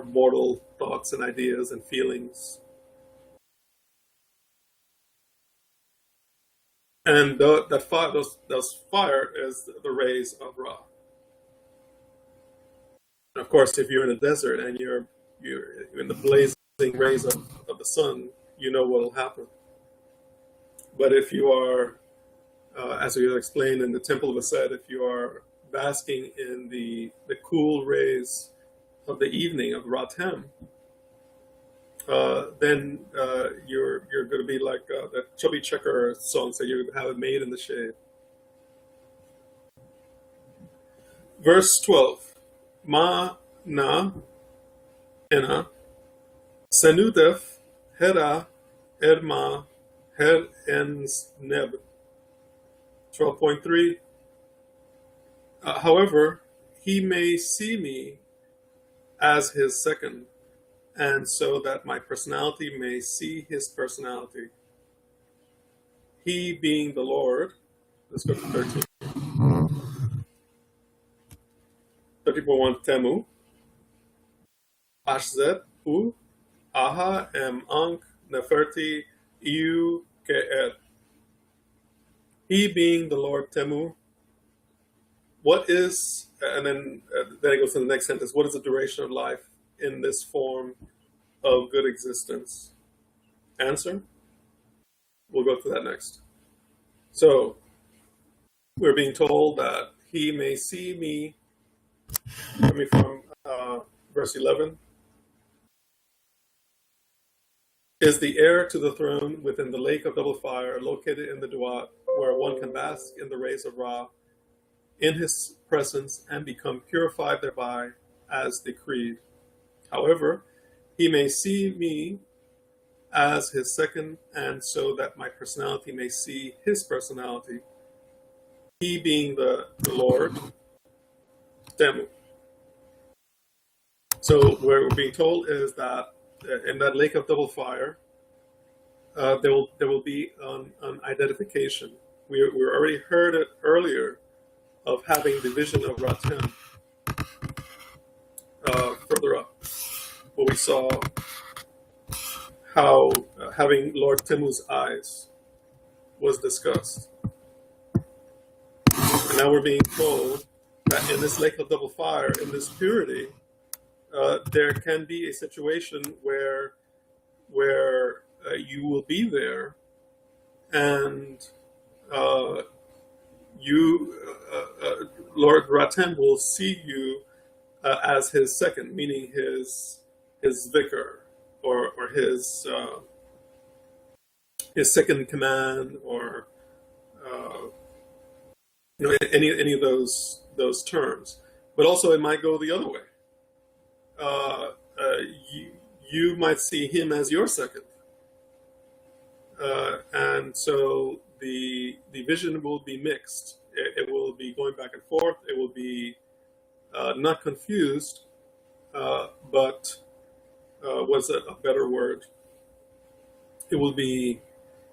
[SPEAKER 1] mortal thoughts and ideas and feelings. And those fire is the rays of Ra. And of course, if you're in a desert and you're in the blazing rays of the sun, you know what will happen. But if you are, as we explained in the Temple of Aset, if you are basking in the cool rays of the evening of Ratem, then you're going to be like that Chubby Checker song said, you have it made in the shade. Verse 12. Ma na ena senudef hera erma her ens neb. 12.3. However, he may see me as his second, and so that my personality may see his personality. He being the Lord, let's go to 13. people want Temu. Ashzet U. Aha em Ankh Neferti Iu Ke'et. He being the Lord Temu. What is, and then it goes to the next sentence, what is the duration of life in this form of good existence? Answer? We'll go to that next. So, we're being told that he may see me, coming from verse 11, is the heir to the throne within the lake of double fire located in the Duat, where one can bask in the rays of Ra, in his presence, and become purified thereby as decreed. However, he may see me as his second, and so that my personality may see his personality. He being the Lord, Temu. So what we're being told is that in that lake of double fire, there will be an identification. We already heard it earlier of having the vision of Ratem further up, where we saw how having Lord Temu's eyes was discussed. And now we're being told that in this lake of double fire, in this purity, there can be a situation where you will be there, and Lord Ratem will see you as his second, meaning his vicar, or his second command, or any of those terms. But also, it might go the other way. You might see him as your second, and so the vision will be mixed. It will be going back and forth. It will be not confused, but what's a better word? It will be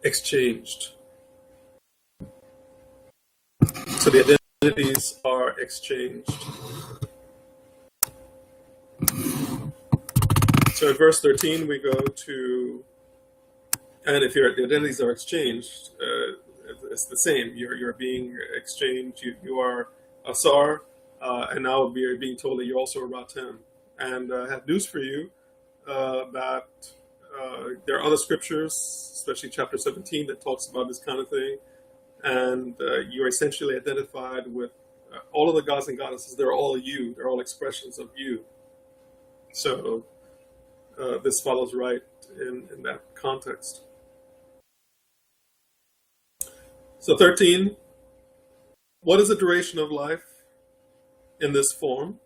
[SPEAKER 1] exchanged. So the identities are exchanged. So in verse 13, we go to, and if the identities are exchanged, it's the same. You're being exchanged. You are Asar, and now we're being told that you're also a Ratem. And I have news for you that there are other scriptures, especially chapter 17, that talks about this kind of thing. And you're essentially identified with all of the gods and goddesses. They're all you. They're all expressions of you. So this follows right in that context. So 13, what is the duration of life in this form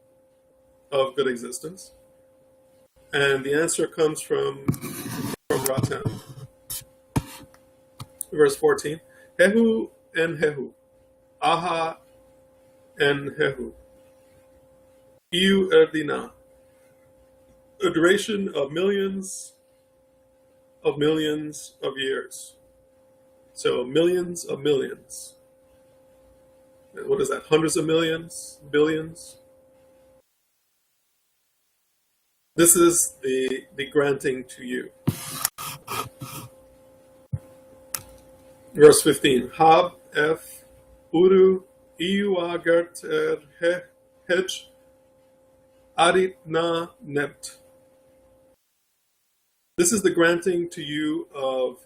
[SPEAKER 1] of good existence? And the answer comes from Ratem. Verse 14, Hehu en Hehu, Aha en Hehu, Iu Erdina, a duration of millions of years. So millions of millions. What is that? Hundreds of millions? Billions? This is the granting to you. Verse 15. Hab F Uru Iua Gert Hej Arit Na Nebt. This is the granting to you of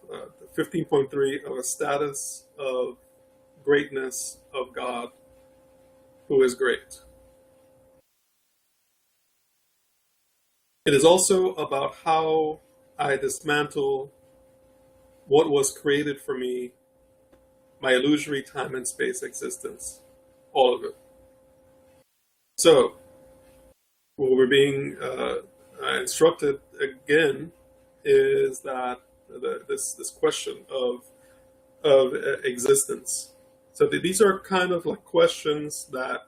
[SPEAKER 1] 15.3 of a status of greatness of God, who is great. It is also about how I dismantle what was created for me, my illusory time and space existence, all of it. So, what we're being instructed again is that this question of existence. So these are kind of like questions that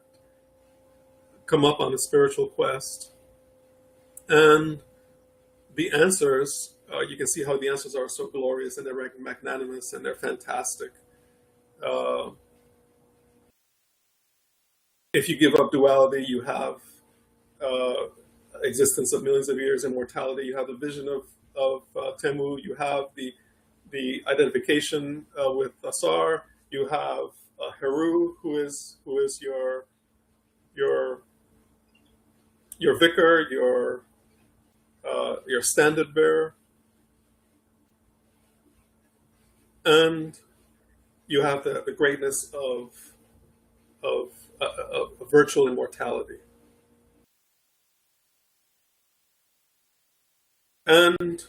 [SPEAKER 1] come up on a spiritual quest, and the answers, you can see how the answers are so glorious, and they're magnanimous, and they're fantastic. If you give up duality, you have uh, existence of millions of years, immortality. You have the vision of Temu. You have the identification with Asar. You have Heru, who is your your vicar, your standard bearer, and you have the greatness of virtual immortality. And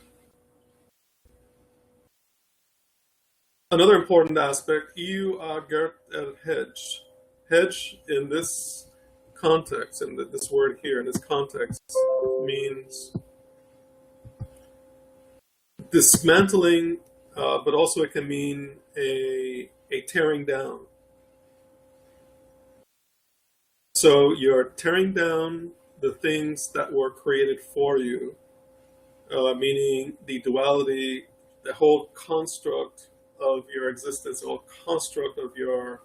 [SPEAKER 1] another important aspect, EU Gert el Hedge. Hedge in this context, and this word here in this context, means dismantling, but also it can mean a tearing down. So you're tearing down the things that were created for you, meaning the duality, the whole construct of your existence, the whole construct of your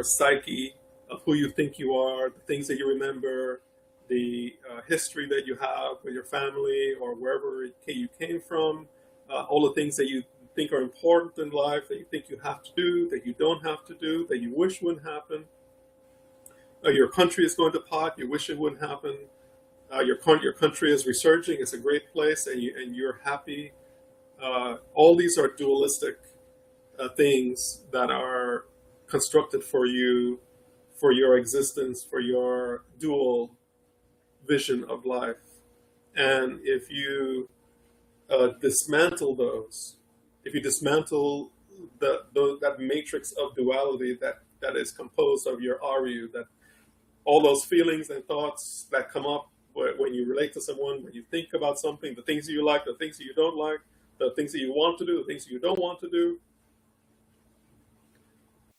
[SPEAKER 1] psyche, of who you think you are, the things that you remember, the history that you have with your family or wherever you came from, all the things that you think are important in life, that you think you have to do, that you don't have to do, that you wish wouldn't happen. Your country is going to pot, you wish it wouldn't happen. Your country is resurging, it's a great place, and you're happy. All these are dualistic things that are constructed for you, for your existence, for your dual vision of life. And if you dismantle those, if you dismantle that matrix of duality that is composed of your Aryu, that all those feelings and thoughts that come up when you relate to someone, when you think about something, the things that you like, the things that you don't like, the things that you want to do, the things that you don't want to do,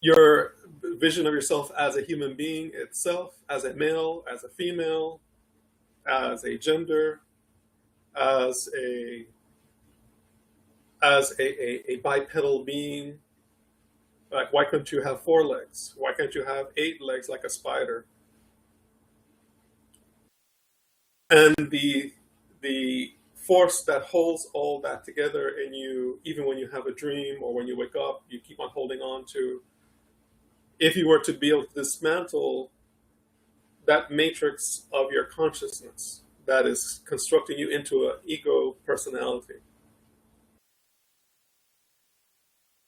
[SPEAKER 1] your vision of yourself as a human being itself, as a male, as a female, as a gender, as a bipedal being. Like, why couldn't you have 4 legs? Why can't you have 8 legs like a spider? And the force that holds all that together in you, even when you have a dream or when you wake up, you keep on holding on to. If you were to be able to dismantle that matrix of your consciousness that is constructing you into an ego personality,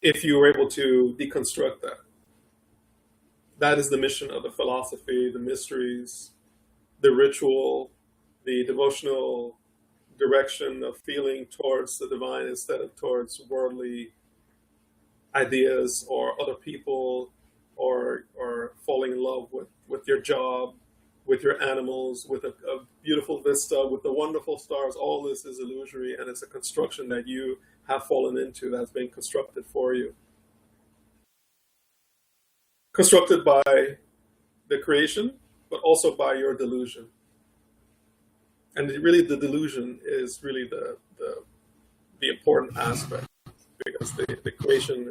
[SPEAKER 1] if you were able to deconstruct that, that is the mission of the philosophy, the mysteries, the ritual, the devotional direction of feeling towards the divine instead of towards worldly ideas or other people, or falling in love with your job, with your animals, with a beautiful vista, with the wonderful stars. All this is illusory, and it's a construction that you have fallen into, that's been constructed for you. Constructed by the creation, but also by your delusion. And really the delusion is really the important aspect, because the creation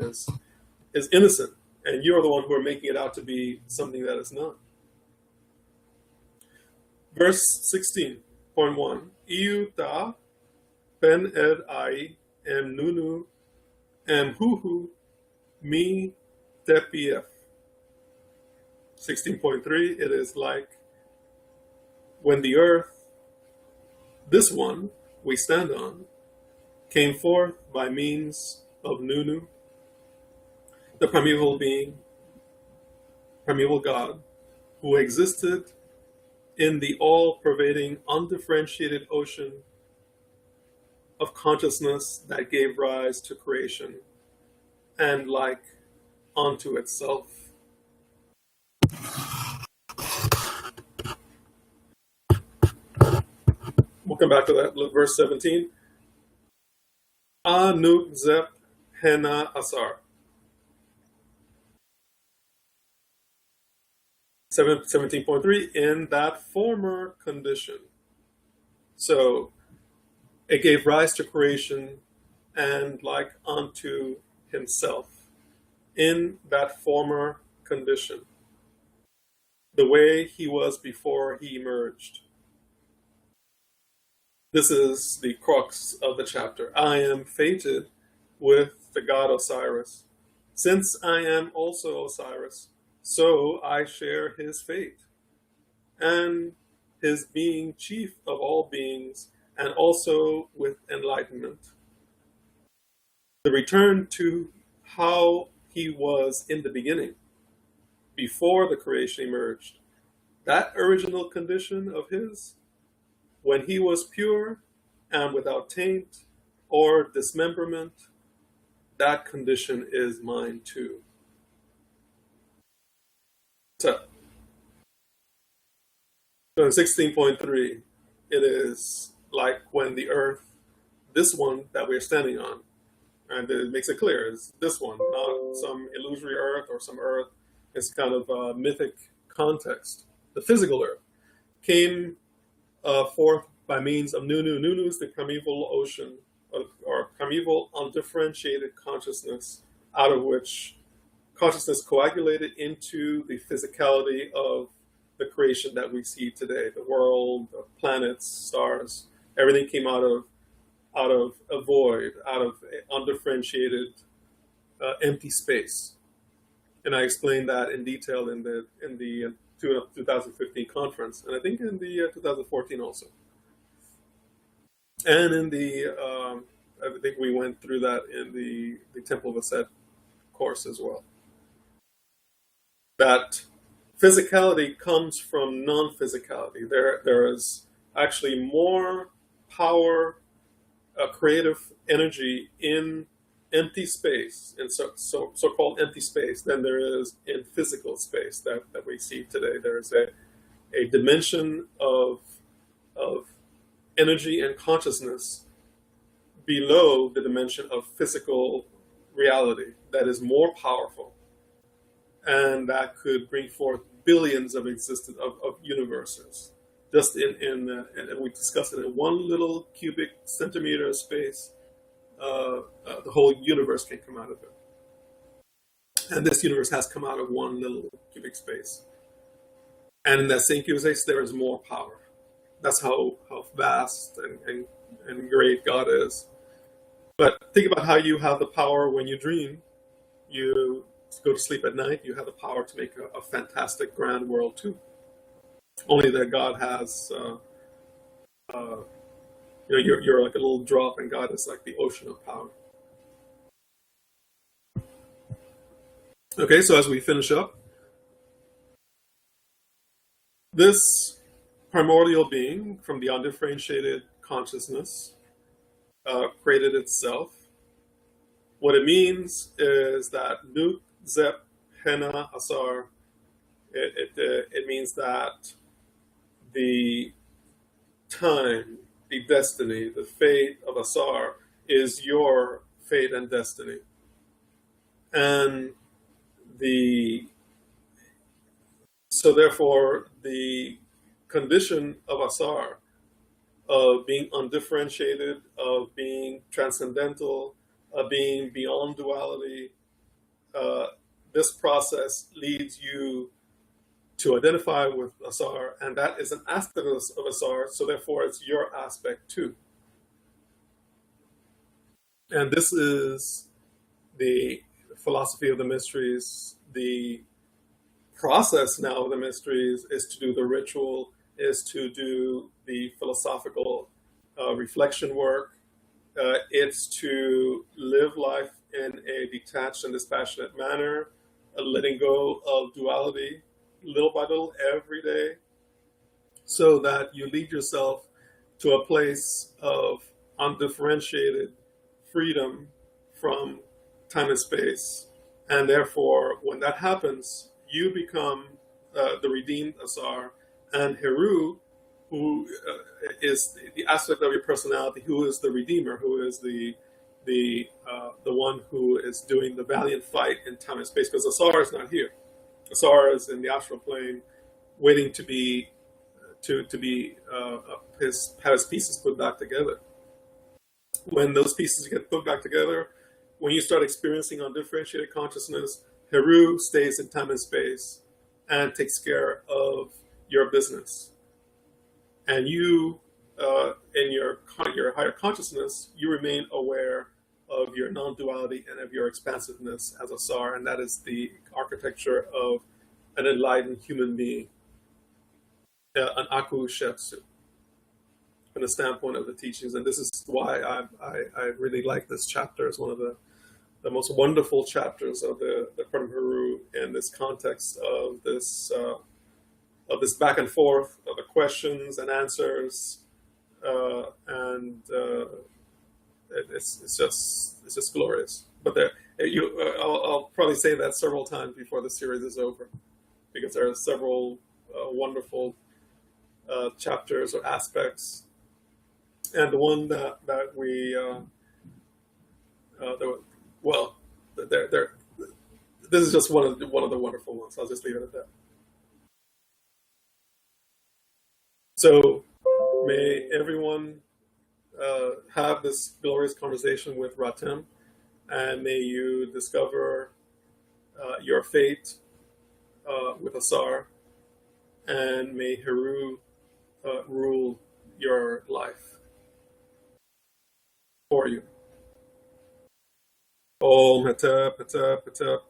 [SPEAKER 1] is innocent, and you're the one who are making it out to be something that is not. Verse 16.1, Iu ta pen ed ai em nunu em huhu mi tepief. 16.3, it is like when the earth, this one we stand on, came forth by means of Nunu, the primeval being, primeval God, who existed in the all-pervading, undifferentiated ocean of consciousness that gave rise to creation, and like unto itself. We'll come back to that. Look, verse 17. Anuk zep hena asar. 17.3, in that former condition. So it gave rise to creation and like unto himself in that former condition. the way he was before he emerged. This is the crux of the chapter. I am fated with the god Osiris. Since I am also Osiris, so I share his fate and his being chief of all beings, and also with enlightenment. The return to how he was in the beginning, before the creation emerged, that original condition of his, when he was pure and without taint or dismemberment, that condition is mine too. So in 16.3, it is like when the earth, this one that we're standing on, and it makes it clear, it's this one, not some illusory earth or some earth. It's kind of a mythic context. The physical earth came forth by means of Nunu. Nunu is the primeval ocean, or primeval undifferentiated consciousness, out of which consciousness coagulated into the physicality of the creation that we see today. The world, the planets, stars, everything came out of a void, out of undifferentiated empty space. And I explained that in detail in the 2015 conference, and I think in the 2014 also. And in the, I think we went through that in the Temple of Aset course as well. That physicality comes from non-physicality. There is actually more power, creative energy in empty space, in so-called empty space, than there is in physical space that we see today. There is a dimension of energy and consciousness below the dimension of physical reality that is more powerful, and that could bring forth billions of universes. Just and we discussed it in one little cubic centimeter of space. The whole universe can come out of it. And this universe has come out of one little cubic space. And in that same cubic space, there is more power. That's how vast and great God is. But think about how you have the power when you dream. You go to sleep at night, you have the power to make a fantastic grand world too. Only that God has, you're like a little drop, and God is like the ocean of power. Okay, so as we finish up, this primordial being from the undifferentiated consciousness created itself. What it means is that Nut, Zep, Hena, Asar, it means that the time, the destiny, the fate of Asar is your fate and destiny. And so therefore the condition of Asar, of being undifferentiated, of being transcendental, of being beyond duality, this process leads you to identify with Asar, and that is an aspect of Asar, so therefore it's your aspect too. And this is the philosophy of the mysteries. The process now of the mysteries is to do the ritual, is to do the philosophical reflection work. It's to live life in a detached and dispassionate manner, letting go of duality, little by little, every day, so that you lead yourself to a place of undifferentiated freedom from time and space. And therefore, when that happens, you become the redeemed Asar, and Heru, who is the aspect of your personality, who is the redeemer, who is the one who is doing the valiant fight in time and space, because Asar is not here. Asar is in the astral plane, waiting to have his pieces put back together. When those pieces get put back together, when you start experiencing undifferentiated consciousness, Heru stays in time and space, and takes care of your business. And you, in your higher consciousness, you remain aware of your non-duality and of your expansiveness as a SAR, and that is the architecture of an enlightened human being, an Aku Shetsu, from the standpoint of the teachings. And this is why I really like this chapter. It's one of the most wonderful chapters of the Pradam Haru in this context of this back and forth of the questions and answers, and it's just glorious. But I'll probably say that several times before the series is over, because there are several wonderful chapters or aspects, and the one that we this is just one of the wonderful ones. I'll just leave it at that. So may everyone have this glorious conversation with Ratem, and may you discover your fate with Asar, and may Heru rule your life for you. Om Hatep, Hatep, Hatep.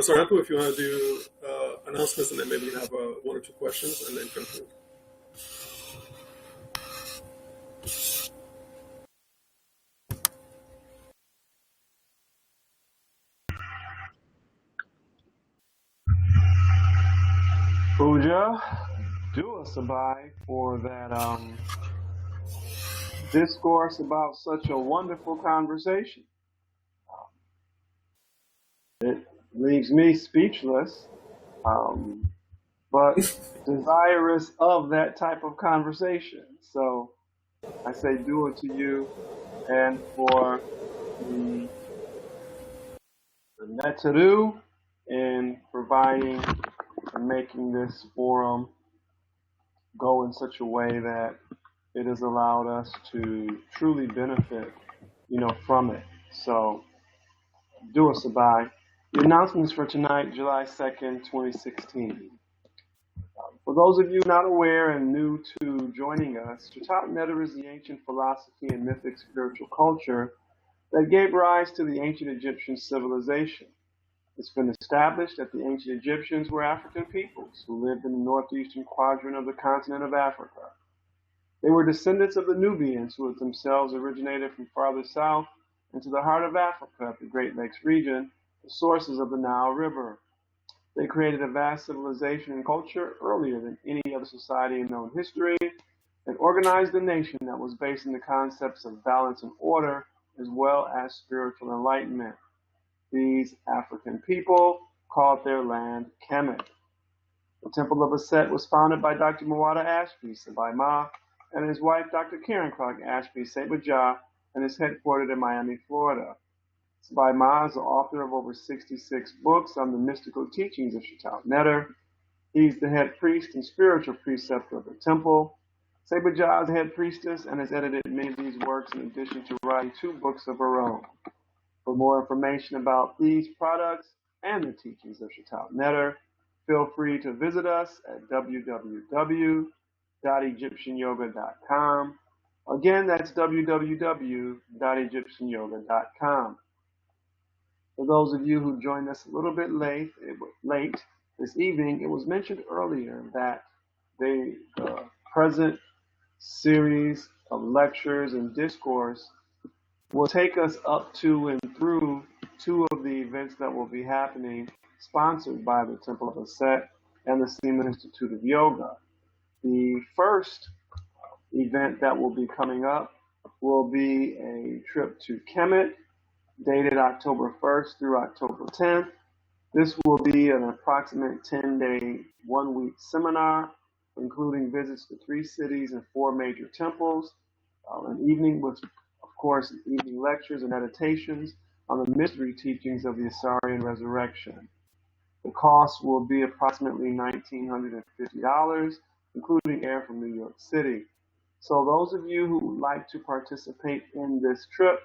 [SPEAKER 1] Sorry, Apu, if you want to do announcements, and then maybe have one or two questions, and then conclude.
[SPEAKER 2] Puja, do us a bye for that discourse about such a wonderful conversation. It leaves me speechless, but desirous of that type of conversation. So I say do it to you, and for the Netaru in providing and making this forum go in such a way that it has allowed us to truly benefit, from it. So do us a bye. The announcements for tonight, July 2nd, 2016. For those of you not aware and new to joining us, Chatat Netter is the ancient philosophy and mythic spiritual culture that gave rise to the ancient Egyptian civilization. It's been established that the ancient Egyptians were African peoples who lived in the northeastern quadrant of the continent of Africa. They were descendants of the Nubians, who had themselves originated from farther south into the heart of Africa, the Great Lakes region, the sources of the Nile River. They created a vast civilization and culture earlier than any other society in known history, and organized a nation that was based on the concepts of balance and order, as well as spiritual enlightenment. These African people called their land Kemet. The Temple of Aset was founded by Dr. Muwada Ashby Sabai Ma and his wife, Dr. Karen Clark Ashby Sebajah, and is headquartered in Miami, Florida. Sabai Ma is the author of over 66 books on the mystical teachings of Chatat Netter. He's the head priest and spiritual preceptor of the temple. Sebajah is head priestess and has edited many of these works in addition to writing 2 books of her own. For more information about these products and the teachings of Chatat Netter, feel free to visit us at www.egyptianyoga.com. Again, that's www.egyptianyoga.com. For those of you who joined us a little bit late this evening, it was mentioned earlier that the present series of lectures and discourse will take us up to and through 2 of the events that will be happening, sponsored by the Temple of Aset and the Seaman Institute of Yoga. The first event that will be coming up will be a trip to Kemet, dated October 1st through October 10th. This will be an approximate 10-day, 1-week seminar, including visits to 3 cities and 4 major temples, an evening with, of course, evening lectures and meditations on the mystery teachings of the Asarian resurrection. The cost will be approximately $1,950, including air from New York City. So those of you who would like to participate in this trip,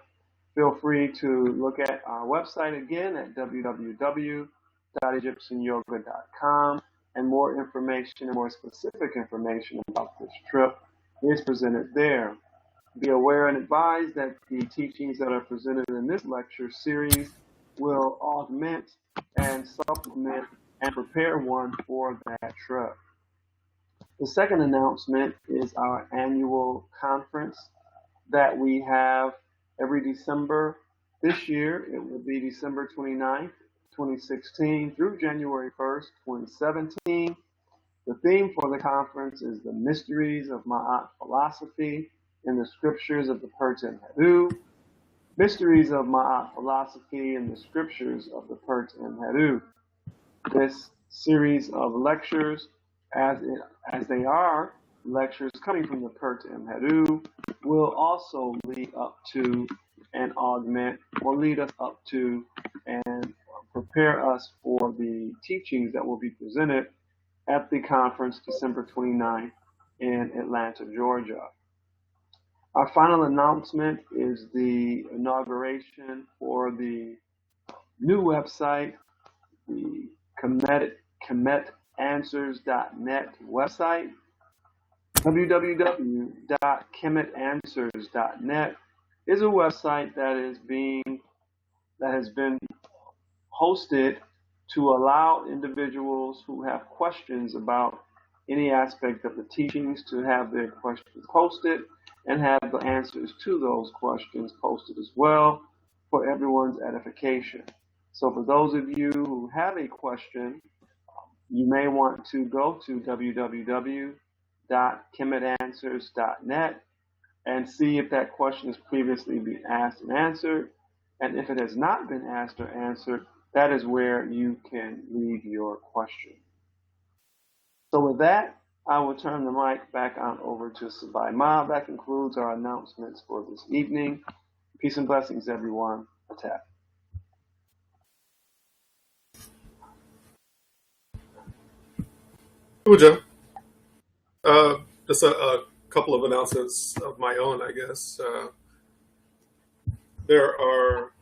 [SPEAKER 2] feel free to look at our website again at www.egyptianyoga.com, and more information and more specific information about this trip is presented there. Be aware and advised that the teachings that are presented in this lecture series will augment and supplement and prepare one for that trip. The second announcement is our annual conference that we have every December. This year, it will be December 29th, 2016 through January 1st, 2017. The theme for the conference is the mysteries of Ma'at philosophy in the scriptures of the Pert and Heru. Mysteries of Ma'at philosophy in the scriptures of the Pert and Heru. This series of lectures, as they are lectures coming from the Pert and Heru, will also lead up to and augment, or lead us up to and prepare us for the teachings that will be presented at the conference December 29th in Atlanta, Georgia. Our final announcement is the inauguration for the new website, the KemetAnswers.net website. www.KemetAnswers.net is a website that has been hosted to allow individuals who have questions about any aspect of the teachings to have their questions posted and have the answers to those questions posted as well for everyone's edification. So for those of you who have a question, you may want to go to www.KemetAnswers.net and see if that question has previously been asked and answered. And if it has not been asked or answered, that is where you can leave your question. So with that, I will turn the mic back on over to Sabai Ma. That concludes our announcements for this evening. Peace and blessings, everyone. Attack.
[SPEAKER 1] Uja, just a couple of announcements of my own, I guess. There are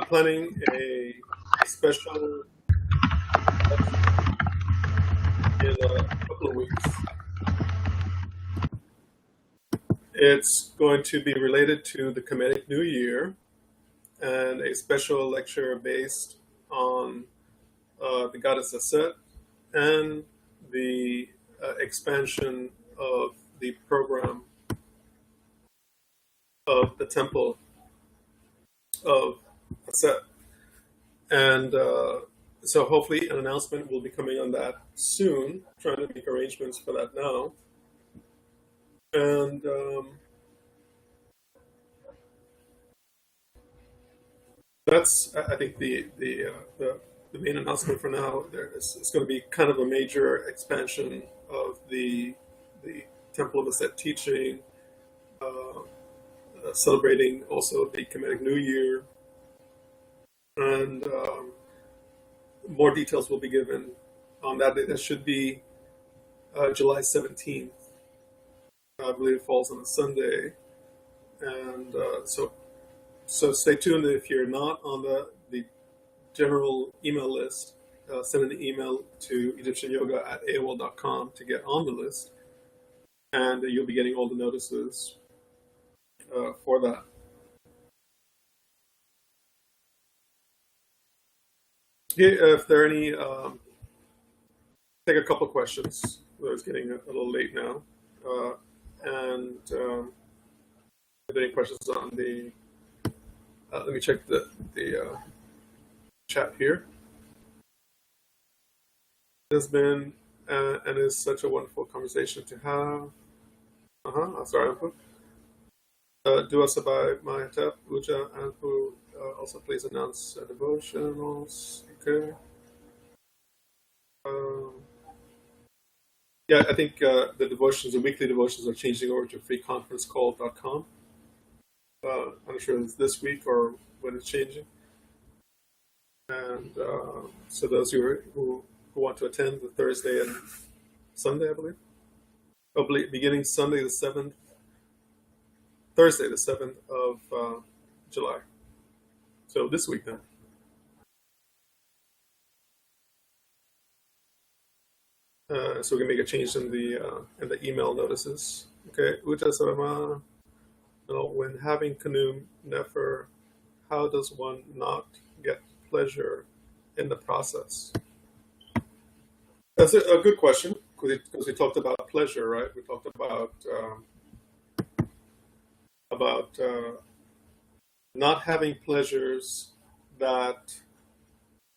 [SPEAKER 1] planning a special in a couple of weeks. It's going to be related to the Kemetic New Year and a special lecture based on the goddess Aset and the expansion of the program of the temple of Aset. And so hopefully an announcement will be coming on that soon, trying to make arrangements for that now. And that's, I think, the main announcement for now. It's going to be kind of a major expansion of the Temple of Aset teaching, celebrating also the Kemetic New Year, and more details will be given on that day. That should be July 17th. I believe it falls on a Sunday, and so stay tuned. If you're not on the general email list, send an email to EgyptianYoga@AOL.com to get on the list, and you'll be getting all the notices for that. Yeah, if there are any, take a couple questions. It's getting a little late now. And if there are any questions on the, let me check the chat here. It has been and is such a wonderful conversation to have. Sorry, Dua Sabai Mahatep, Uja, and who also please announce devotionals. Okay. Yeah, I think the devotions, the weekly devotions, are changing over to freeconferencecall.com. I'm not sure if it's this week or when it's changing. And so those who want to attend the Thursday and Sunday, I believe, beginning Sunday the 7th, Thursday the 7th of July. So this week then. So we can make a change in the email notices. Okay, Uta Sarama, when having canoe nefer, how does one not get pleasure in the process? That's a good question, because we talked about pleasure, right? We talked about not having pleasures that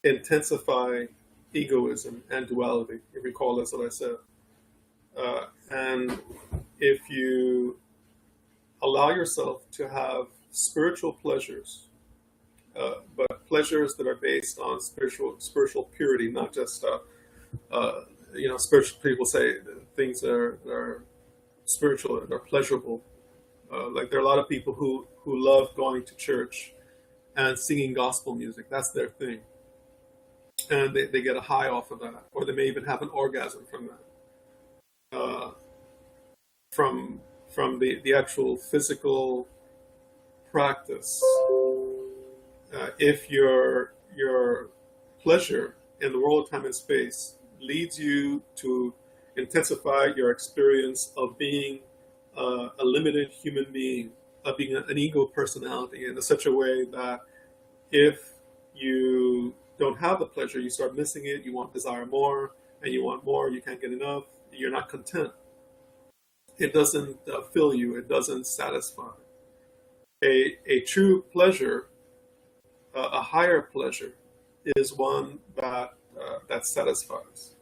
[SPEAKER 1] intensify egoism and duality, if you recall, that's what I said. And if you allow yourself to have spiritual pleasures, but pleasures that are based on spiritual purity, not just spiritual people say things that are spiritual and are pleasurable. Like there are a lot of people who love going to church and singing gospel music. That's their thing. And they get a high off of that. Or they may even have an orgasm from that. From the actual physical practice. If your pleasure in the world of time and space leads you to intensify your experience of being a limited human being, of being an ego personality in such a way that if you don't have the pleasure, you start missing it, you want desire more, and you want more, you can't get enough, you're not content. It doesn't fill you, it doesn't satisfy. A true pleasure, a higher pleasure, is one that satisfies.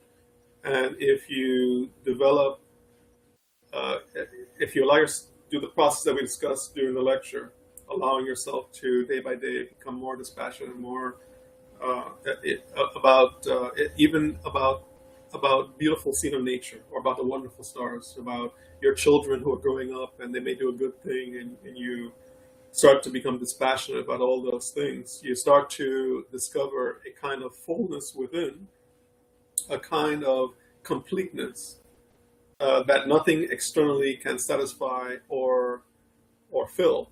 [SPEAKER 1] And if you develop, if you allow yourself to do the process that we discussed during the lecture, allowing yourself to day by day become more dispassionate and more about beautiful scene of nature, or about the wonderful stars, about your children who are growing up and they may do a good thing, and you start to become dispassionate about all those things. You start to discover a kind of fullness within, a kind of completeness that nothing externally can satisfy or fill.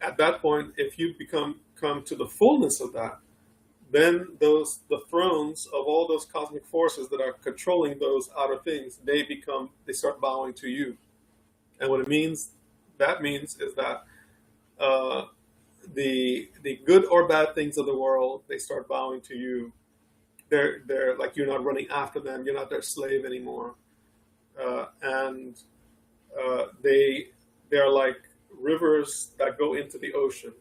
[SPEAKER 1] At that point, if you come to the fullness of that, then the thrones of all those cosmic forces that are controlling those outer things, they start bowing to you. And what that means is that the good or bad things of the world, they start bowing to you. They're like, you're not running after them, you're not their slave anymore. They're like rivers that go into the ocean.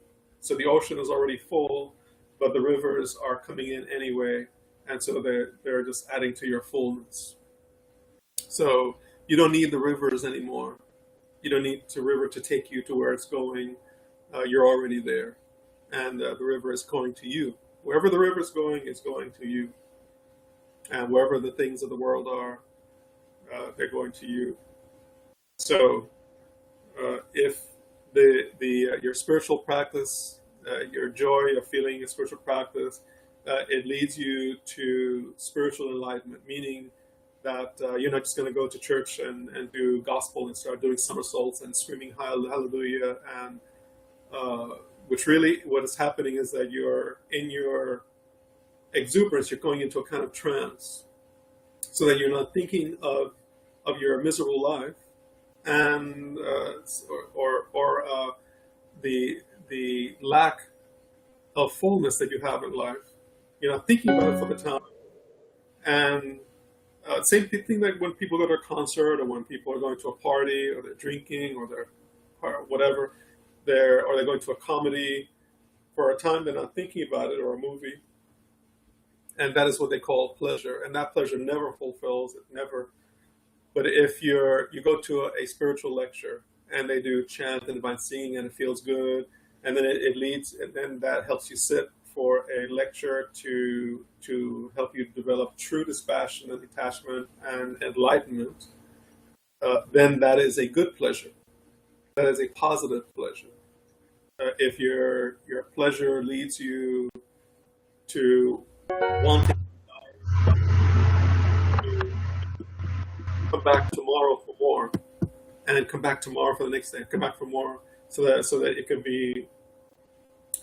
[SPEAKER 1] So the ocean is already full, but the rivers are coming in anyway, and so they're just adding to your fullness. So you don't need the rivers anymore. You don't need the river to take you to where it's going. You're already there, and the river is going to you. Wherever the river is going to you. And wherever the things of the world are, they're going to you. So if your spiritual practice, your joy of feeling a spiritual practice, it leads you to spiritual enlightenment, meaning that you're not just going to go to church and do gospel and start doing somersaults and screaming hallelujah, and which really what is happening is that you're in your exuberance, you're going into a kind of trance, so that you're not thinking of your miserable life and or the lack of fullness that you have in life. You're not thinking about it for the time. And same thing like when people go to a concert, or when people are going to a party, or they're drinking, or whatever, or they're going to a comedy. For a time, they're not thinking about it, or a movie. And that is what they call pleasure. And that pleasure never fulfills, it never. But if you go to a spiritual lecture, and they do chant and divine singing, and it feels good, and then it leads, and then that helps you sit for a lecture to help you develop true dispassion and detachment and enlightenment, then that is a good pleasure. That is a positive pleasure. If your pleasure leads you to wanting come back tomorrow for more, and then come back tomorrow for the next day, come back for more, so that it can be,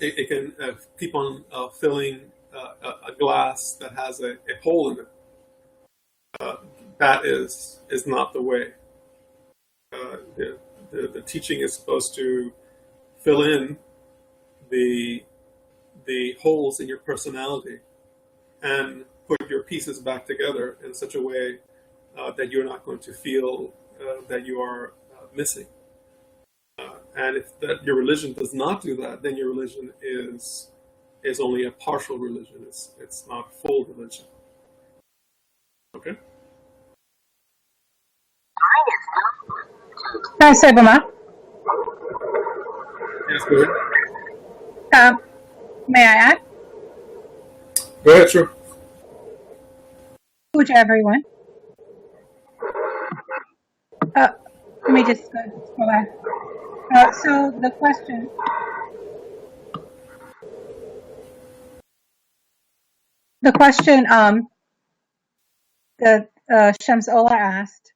[SPEAKER 1] it can keep on filling a glass that has a hole in it. That is not the way. The teaching is supposed to fill in the holes in your personality and put your pieces back together in such a way that you're not going to feel that you are missing. And if your religion does not do that, then your religion is only a partial religion. It's not full religion. Okay.
[SPEAKER 4] Sebama,
[SPEAKER 1] Yes, go ahead.
[SPEAKER 4] may I add?
[SPEAKER 1] Go ahead, sure.
[SPEAKER 4] Puja, everyone. Let me just go back. So the question that Shams Ola asked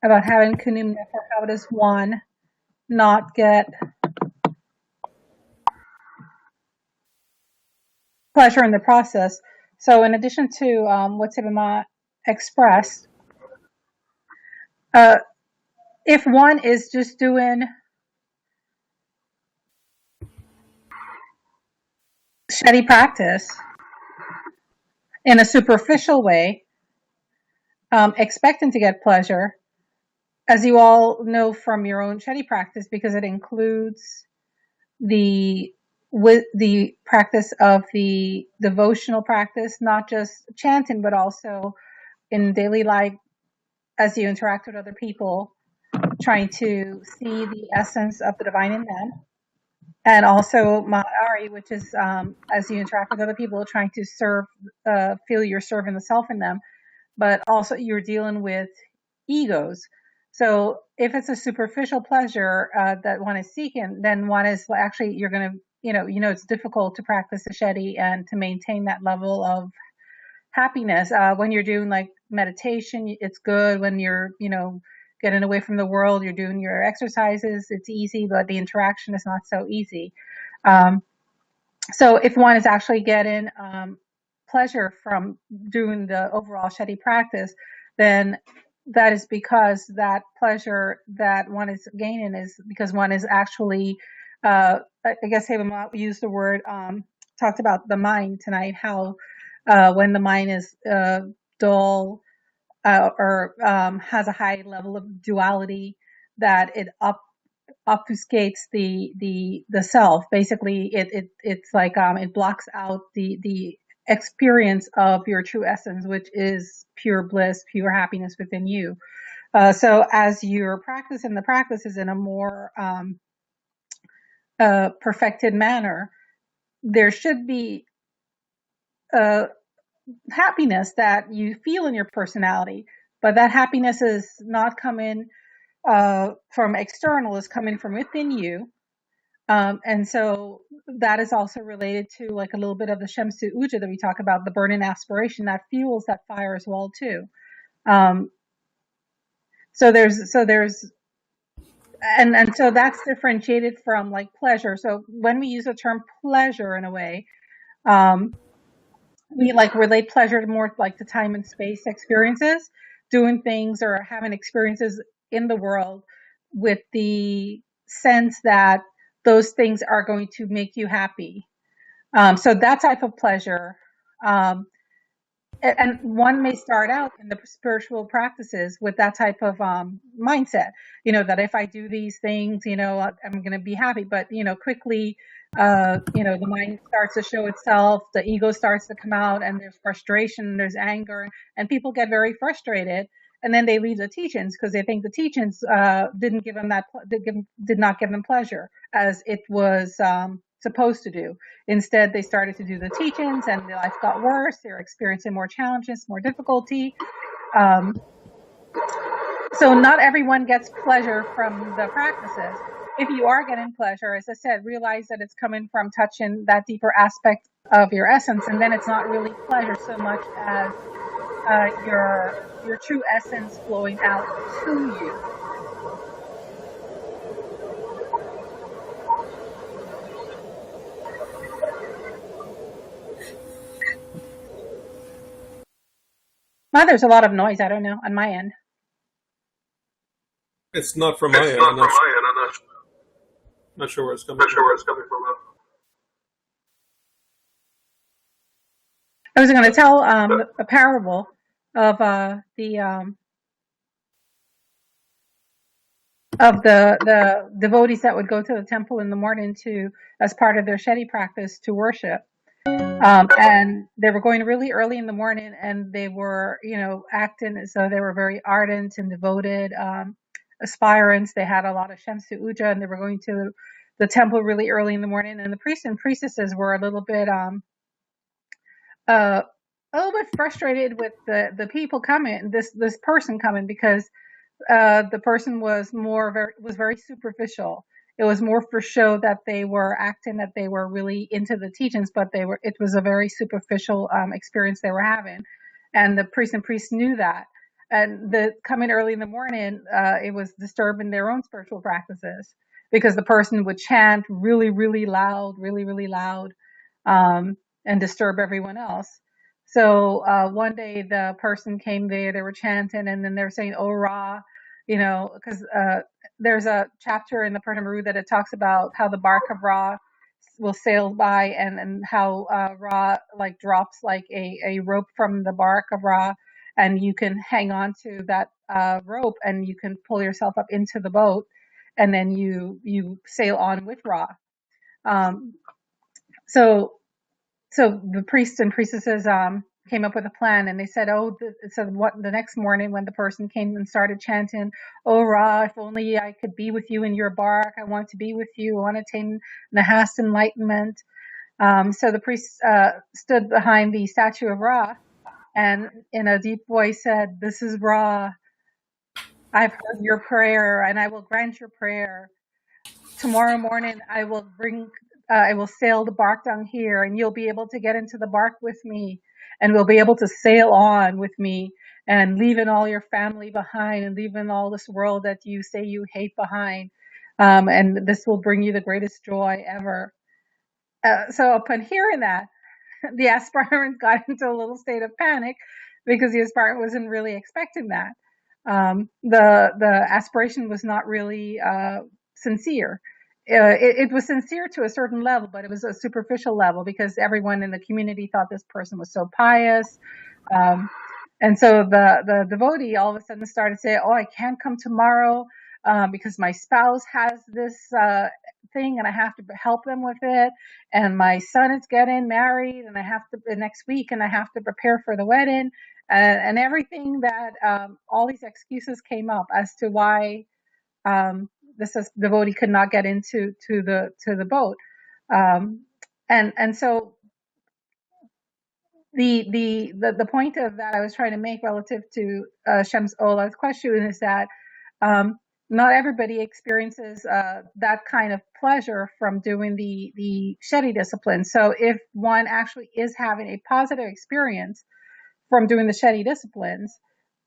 [SPEAKER 4] about having kunum nefer, how does one not get pleasure in the process? So in addition to what Sebama expressed, if one is just doing steady practice in a superficial way, expecting to get pleasure, as you all know from your own Shetty practice, because it includes the practice of the devotional practice, not just chanting, but also in daily life as you interact with other people, trying to see the essence of the divine in them. And also Ma'ari, which is as you interact with other people, trying to serve, feel you're serving the self in them, but also you're dealing with egos. So if it's a superficial pleasure that one is seeking, then one is actually, you're going to, it's difficult to practice the Shetty and to maintain that level of happiness. When you're doing like meditation, it's good. When you're, getting away from the world, you're doing your exercises, it's easy, but the interaction is not so easy. So if one is actually getting pleasure from doing the overall Shetty practice, then that is because that pleasure that one is gaining is because one is actually, I guess Heba used the word, talked about the mind tonight, how when the mind is dull, or has a high level of duality, that it obfuscates the self. Basically, it's like it blocks out the experience of your true essence, which is pure bliss, pure happiness within you. So as you're practicing, the practice is in a more perfected manner, there should be happiness that you feel in your personality, but that happiness is not coming from external, is coming from within you. And so that is also related to like a little bit of the Shemsu Uja that we talk about, the burning aspiration that fuels that fire as well too. So that's differentiated from like pleasure. So when we use the term pleasure in a way, we like relate pleasure to more like the time and space experiences, doing things or having experiences in the world with the sense that those things are going to make you happy. So that type of pleasure, and one may start out in the spiritual practices with that type of mindset, that if I do these things, I'm going to be happy. But, quickly, the mind starts to show itself, the ego starts to come out, and there's frustration, there's anger, and people get very frustrated. And then they leave the teachings because they think the teachings did not give them pleasure as it was supposed to do. Instead, they started to do the teachings and their life got worse. They're experiencing more challenges, more difficulty. So not everyone gets pleasure from the practices. If you are getting pleasure, as I said, realize that it's coming from touching that deeper aspect of your essence. And then it's not really pleasure so much as you're your true essence flowing out to you. Well, there's a lot of noise. I don't know on my end.
[SPEAKER 1] It's not from my end. I'm not sure where it's coming from.
[SPEAKER 4] I was going to tell a parable of the devotees that would go to the temple in the morning to as part of their Shetty practice to worship. And they were going really early in the morning, and they were, acting as though they were very ardent and devoted aspirants. They had a lot of Shamsu Uja, and they were going to the temple really early in the morning. And the priests and priestesses were a little bit frustrated with the people coming, this person coming, because the person was very superficial. It was more for show that they were acting, that they were really into the teachings, but it was a very superficial experience they were having. And the priest and priest knew that. And the coming early in the morning, it was disturbing their own spiritual practices, because the person would chant really, really loud, and disturb everyone else. So one day the person came there, they were chanting, and then they were saying, "Oh Ra," because there's a chapter in the Purnamaru that it talks about how the bark of Ra will sail by, and how Ra like drops like a rope from the bark of Ra, and you can hang on to that rope, and you can pull yourself up into the boat, and then you sail on with Ra. So the priests and priestesses came up with a plan, and they said, the next morning when the person came and started chanting, "Oh Ra, if only I could be with you in your bark. I want to be with you. I want to attain Nahast enlightenment." So the priest stood behind the statue of Ra, and in a deep voice said, "This is Ra. I've heard your prayer, and I will grant your prayer. Tomorrow morning I will sail the bark down here, and you'll be able to get into the bark with me, and we'll be able to sail on with me, and leaving all your family behind, and leaving all this world that you say you hate behind. And this will bring you the greatest joy ever." So upon hearing that, the aspirant got into a little state of panic, because the aspirant wasn't really expecting that. The aspiration was not really sincere. It was sincere to a certain level, but it was a superficial level, because everyone in the community thought this person was so pious. And so the devotee all of a sudden started saying, "Oh, I can't come tomorrow because my spouse has this thing, and I have to help them with it. And my son is getting married, and I have to next week, and I have to prepare for the wedding." And everything that all these excuses came up as to why this devotee could not get into the boat. And so the point of that I was trying to make relative to Shams Ola's question is that not everybody experiences that kind of pleasure from doing the Shetty discipline. So if one actually is having a positive experience from doing the Shetty disciplines,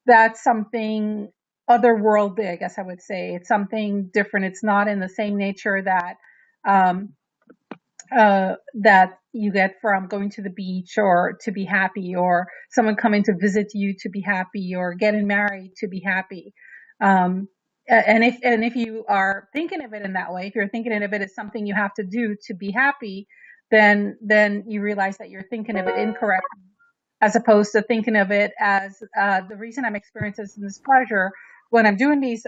[SPEAKER 4] that's something otherworldly, I guess I would say. It's something different. It's not in the same nature that that you get from going to the beach or to be happy, or someone coming to visit you to be happy, or getting married to be happy. And if you are thinking of it in that way, if you're thinking of it as something you have to do to be happy, then you realize that you're thinking of it incorrectly, as opposed to thinking of it as the reason I'm experiencing this pleasure when I'm doing these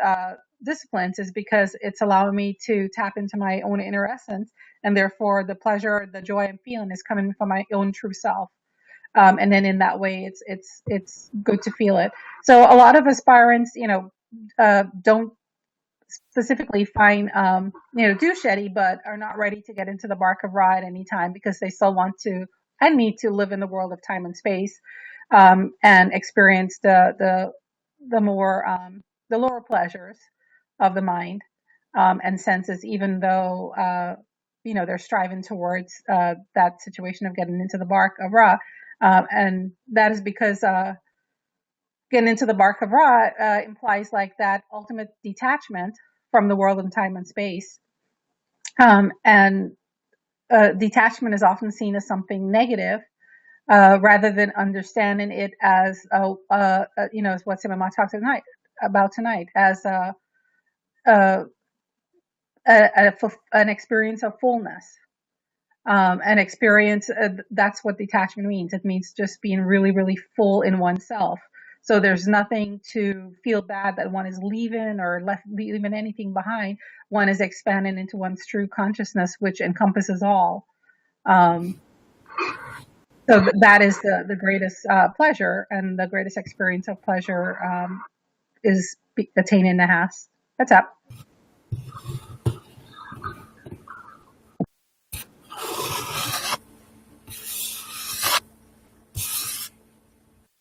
[SPEAKER 4] disciplines is because it's allowing me to tap into my own inner essence, and therefore the pleasure, the joy I'm feeling is coming from my own true self. And then in that way, it's good to feel it. So a lot of aspirants, don't specifically find, do Shetty, but are not ready to get into the bark of Ra at any time, because they still want to and need to live in the world of time and space, and experience the more the lower pleasures of the mind and senses, even though they're striving towards that situation of getting into the bark of Ra, and that is because getting into the bark of Ra implies like that ultimate detachment from the world of time and space. And detachment is often seen as something negative, rather than understanding it as as what Simama talks about tonight, as a, an experience of fullness. An experience, that's what detachment means. It means just being really, really full in oneself. So there's nothing to feel bad that one is leaving or leaving anything behind. One is expanding into one's true consciousness, which encompasses all. Um, so that is the greatest pleasure, and the greatest experience of pleasure is attaining the Has. That's up.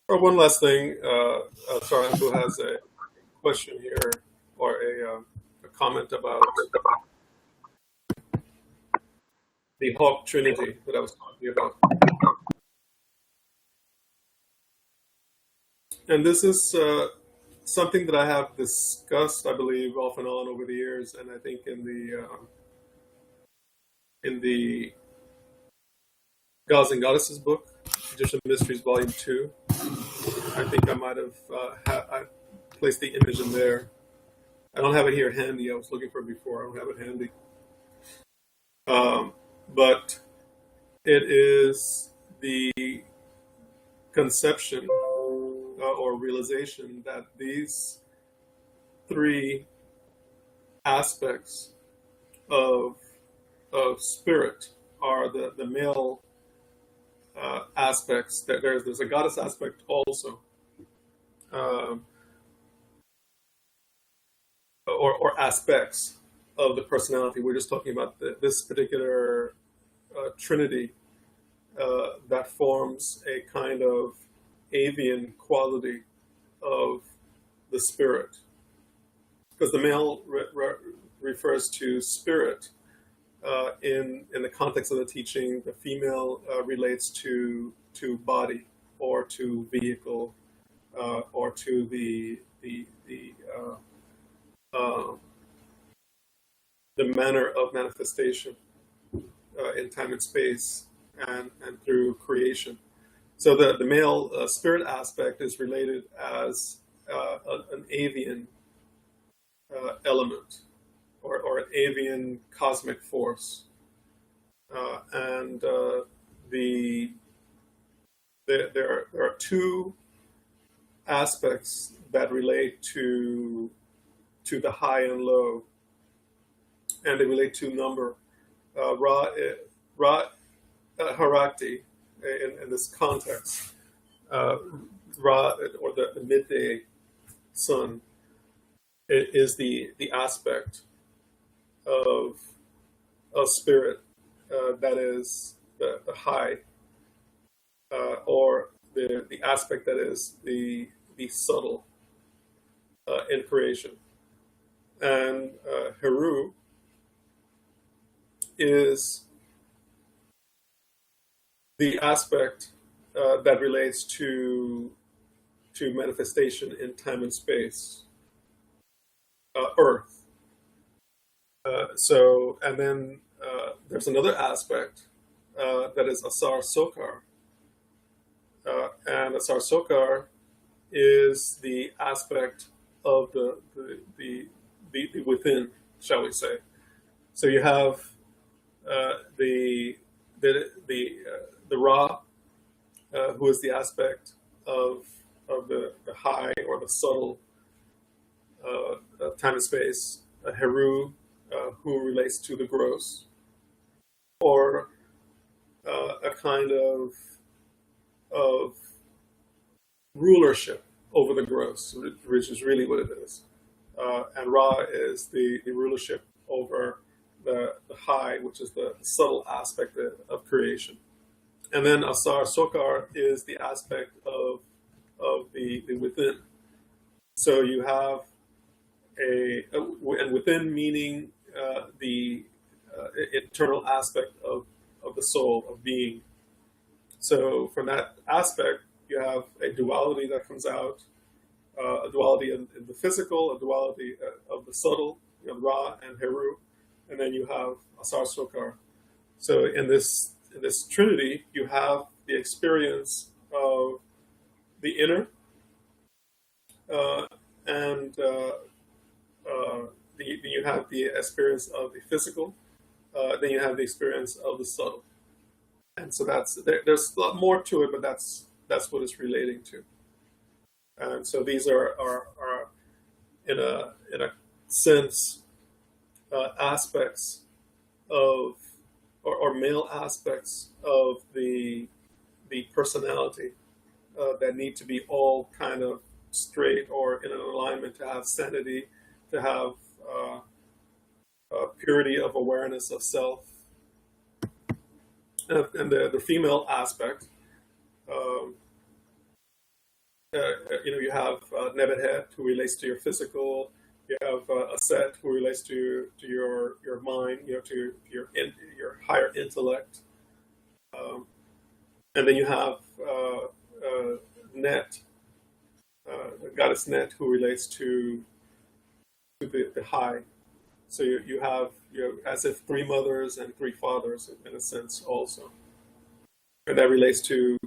[SPEAKER 1] Or one last thing, sorry, who has a question here or a comment about the Hawk Trinity that I was talking about. And this is something that I have discussed, I believe, off and on over the years, and I think in the Gods and Goddesses book, Egyptian Mysteries, Volume 2. I think I might have I placed the image in there. I don't have it here handy. I was looking for it before. I don't have it handy. But it is the conception or realization that these three aspects of spirit are the male aspects. That there's a goddess aspect also, or aspects of the personality. We're just talking about this particular trinity that forms a kind of avian quality of the spirit, because the male refers to spirit in the context of the teaching. The female relates to body or to vehicle or to the manner of manifestation in time and space and through creation. So the male spirit aspect is related as an avian element or an avian cosmic force. And there are two aspects that relate to the high and low, and they relate to number. Harakti, in this context, Ra, or the midday sun, is the aspect of spirit that is the high, or the aspect that is the subtle in creation. And Heru is the aspect that relates to manifestation in time and space, Earth. And then there's another aspect that is Asar Sokar, and Asar Sokar is the aspect of the within, shall we say? So you have the Ra, who is the aspect of the high or the subtle time and space. Heru, who relates to the gross, or a kind of rulership over the gross, which is really what it is. And Ra is the rulership over the high, which is the subtle aspect of creation. And then Asar Sokar is the aspect of the within. So you have and within meaning the internal aspect of the soul, of being. So from that aspect, you have a duality that comes out, a duality in the physical, a duality of the subtle, Ra and Heru, and then you have Asar Sokar. So in this trinity, you have the experience of the inner, and you have the experience of the physical. Then you have the experience of the subtle, and so there's a lot more to it, but that's what it's relating to. And so these are in a sense aspects of or male aspects of the personality that need to be all kind of straight or in an alignment to have sanity, to have purity of awareness of self, and the female aspect. Um, you have Nebuchadnezzar, who relates to your physical. You have Aset, who relates to your mind, to your higher intellect. And then you have Net, the goddess Net, who relates to the high. So you have as if three mothers and three fathers in a sense also, and that relates to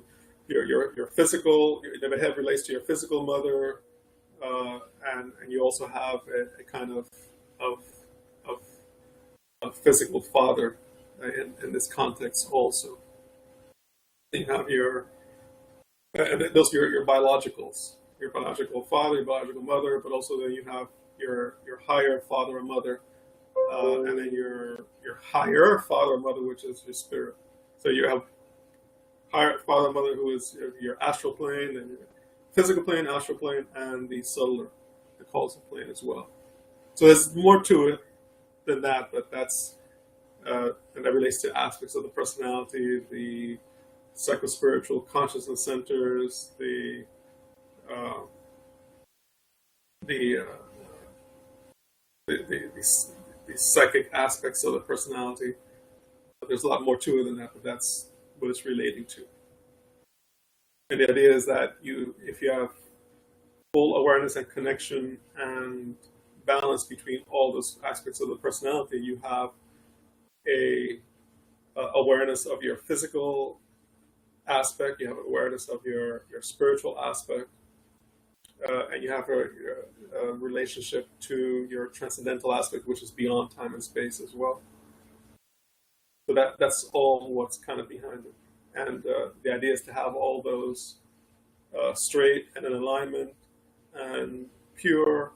[SPEAKER 1] your physical. The head relates to your physical mother, and you also have a kind of physical father in this context also. You have and those are your biologicals, your biological father, your biological mother, but also then you have your higher father and mother, and then your higher father and mother, which is your spirit. So you have higher father and mother, who is your astral plane, and your physical plane, astral plane, and the subtler, the causal plane as well. So there's more to it than that, but that's and that relates to aspects of the personality, the psychospiritual consciousness centers, the psychic aspects of the personality. But there's a lot more to it than that, but that's what it's relating to. And the idea is that if you have full awareness and connection and balance between all those aspects of the personality, you have a awareness of your physical aspect, you have awareness of your spiritual aspect, and you have a relationship to your transcendental aspect, which is beyond time and space as well. So that's all what's kind of behind it. And the idea is to have all those straight and in alignment and pure,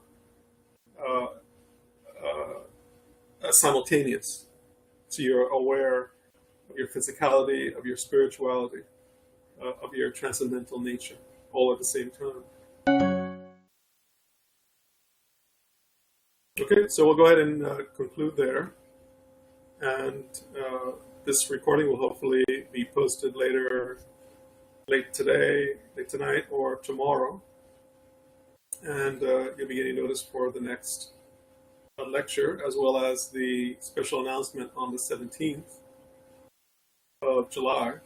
[SPEAKER 1] simultaneous. So you're aware of your physicality, of your spirituality, of your transcendental nature, all at the same time. Okay, so we'll go ahead and conclude there. And this recording will hopefully be posted late tonight, or tomorrow. And you'll be getting notice for the next lecture, as well as the special announcement on the 17th of July.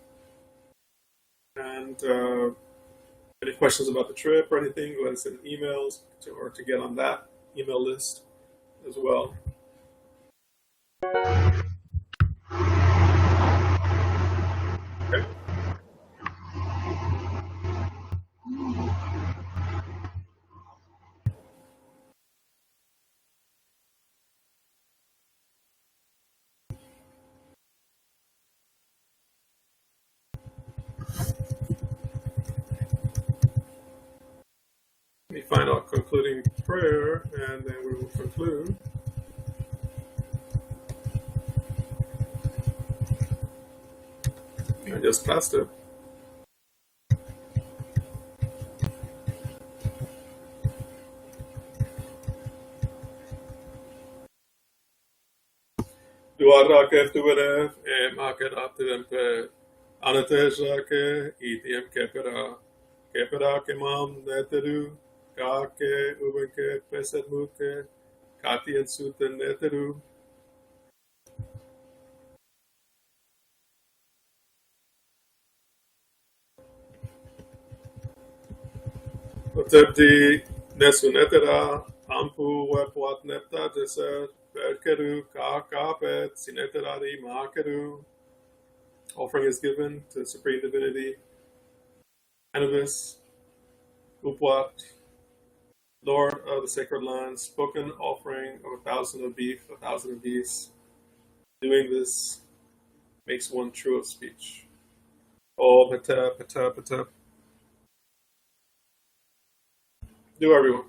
[SPEAKER 1] And any questions about the trip or anything, go ahead and send emails to get on that email list as well. Okay. Let me find out concluding prayer, and then we will conclude. I just passed it. Duarake tuverev maket aptivempe anatejake itiem kepera kemam neteru kake ubenke pesetmuke katien suten neteru. Otepti Nesunetera, Tampu, Wepwat Nepta, Deset, Berkeru, Kakapet, Sineterari, Makeru. Offering is given to the Supreme Divinity, Anubis, Upwat, Lord of the Sacred Land, spoken offering of 1,000 of beef, 1,000 of geese. Doing this makes one true of speech. Oh, patap, patap, patap. Do everyone.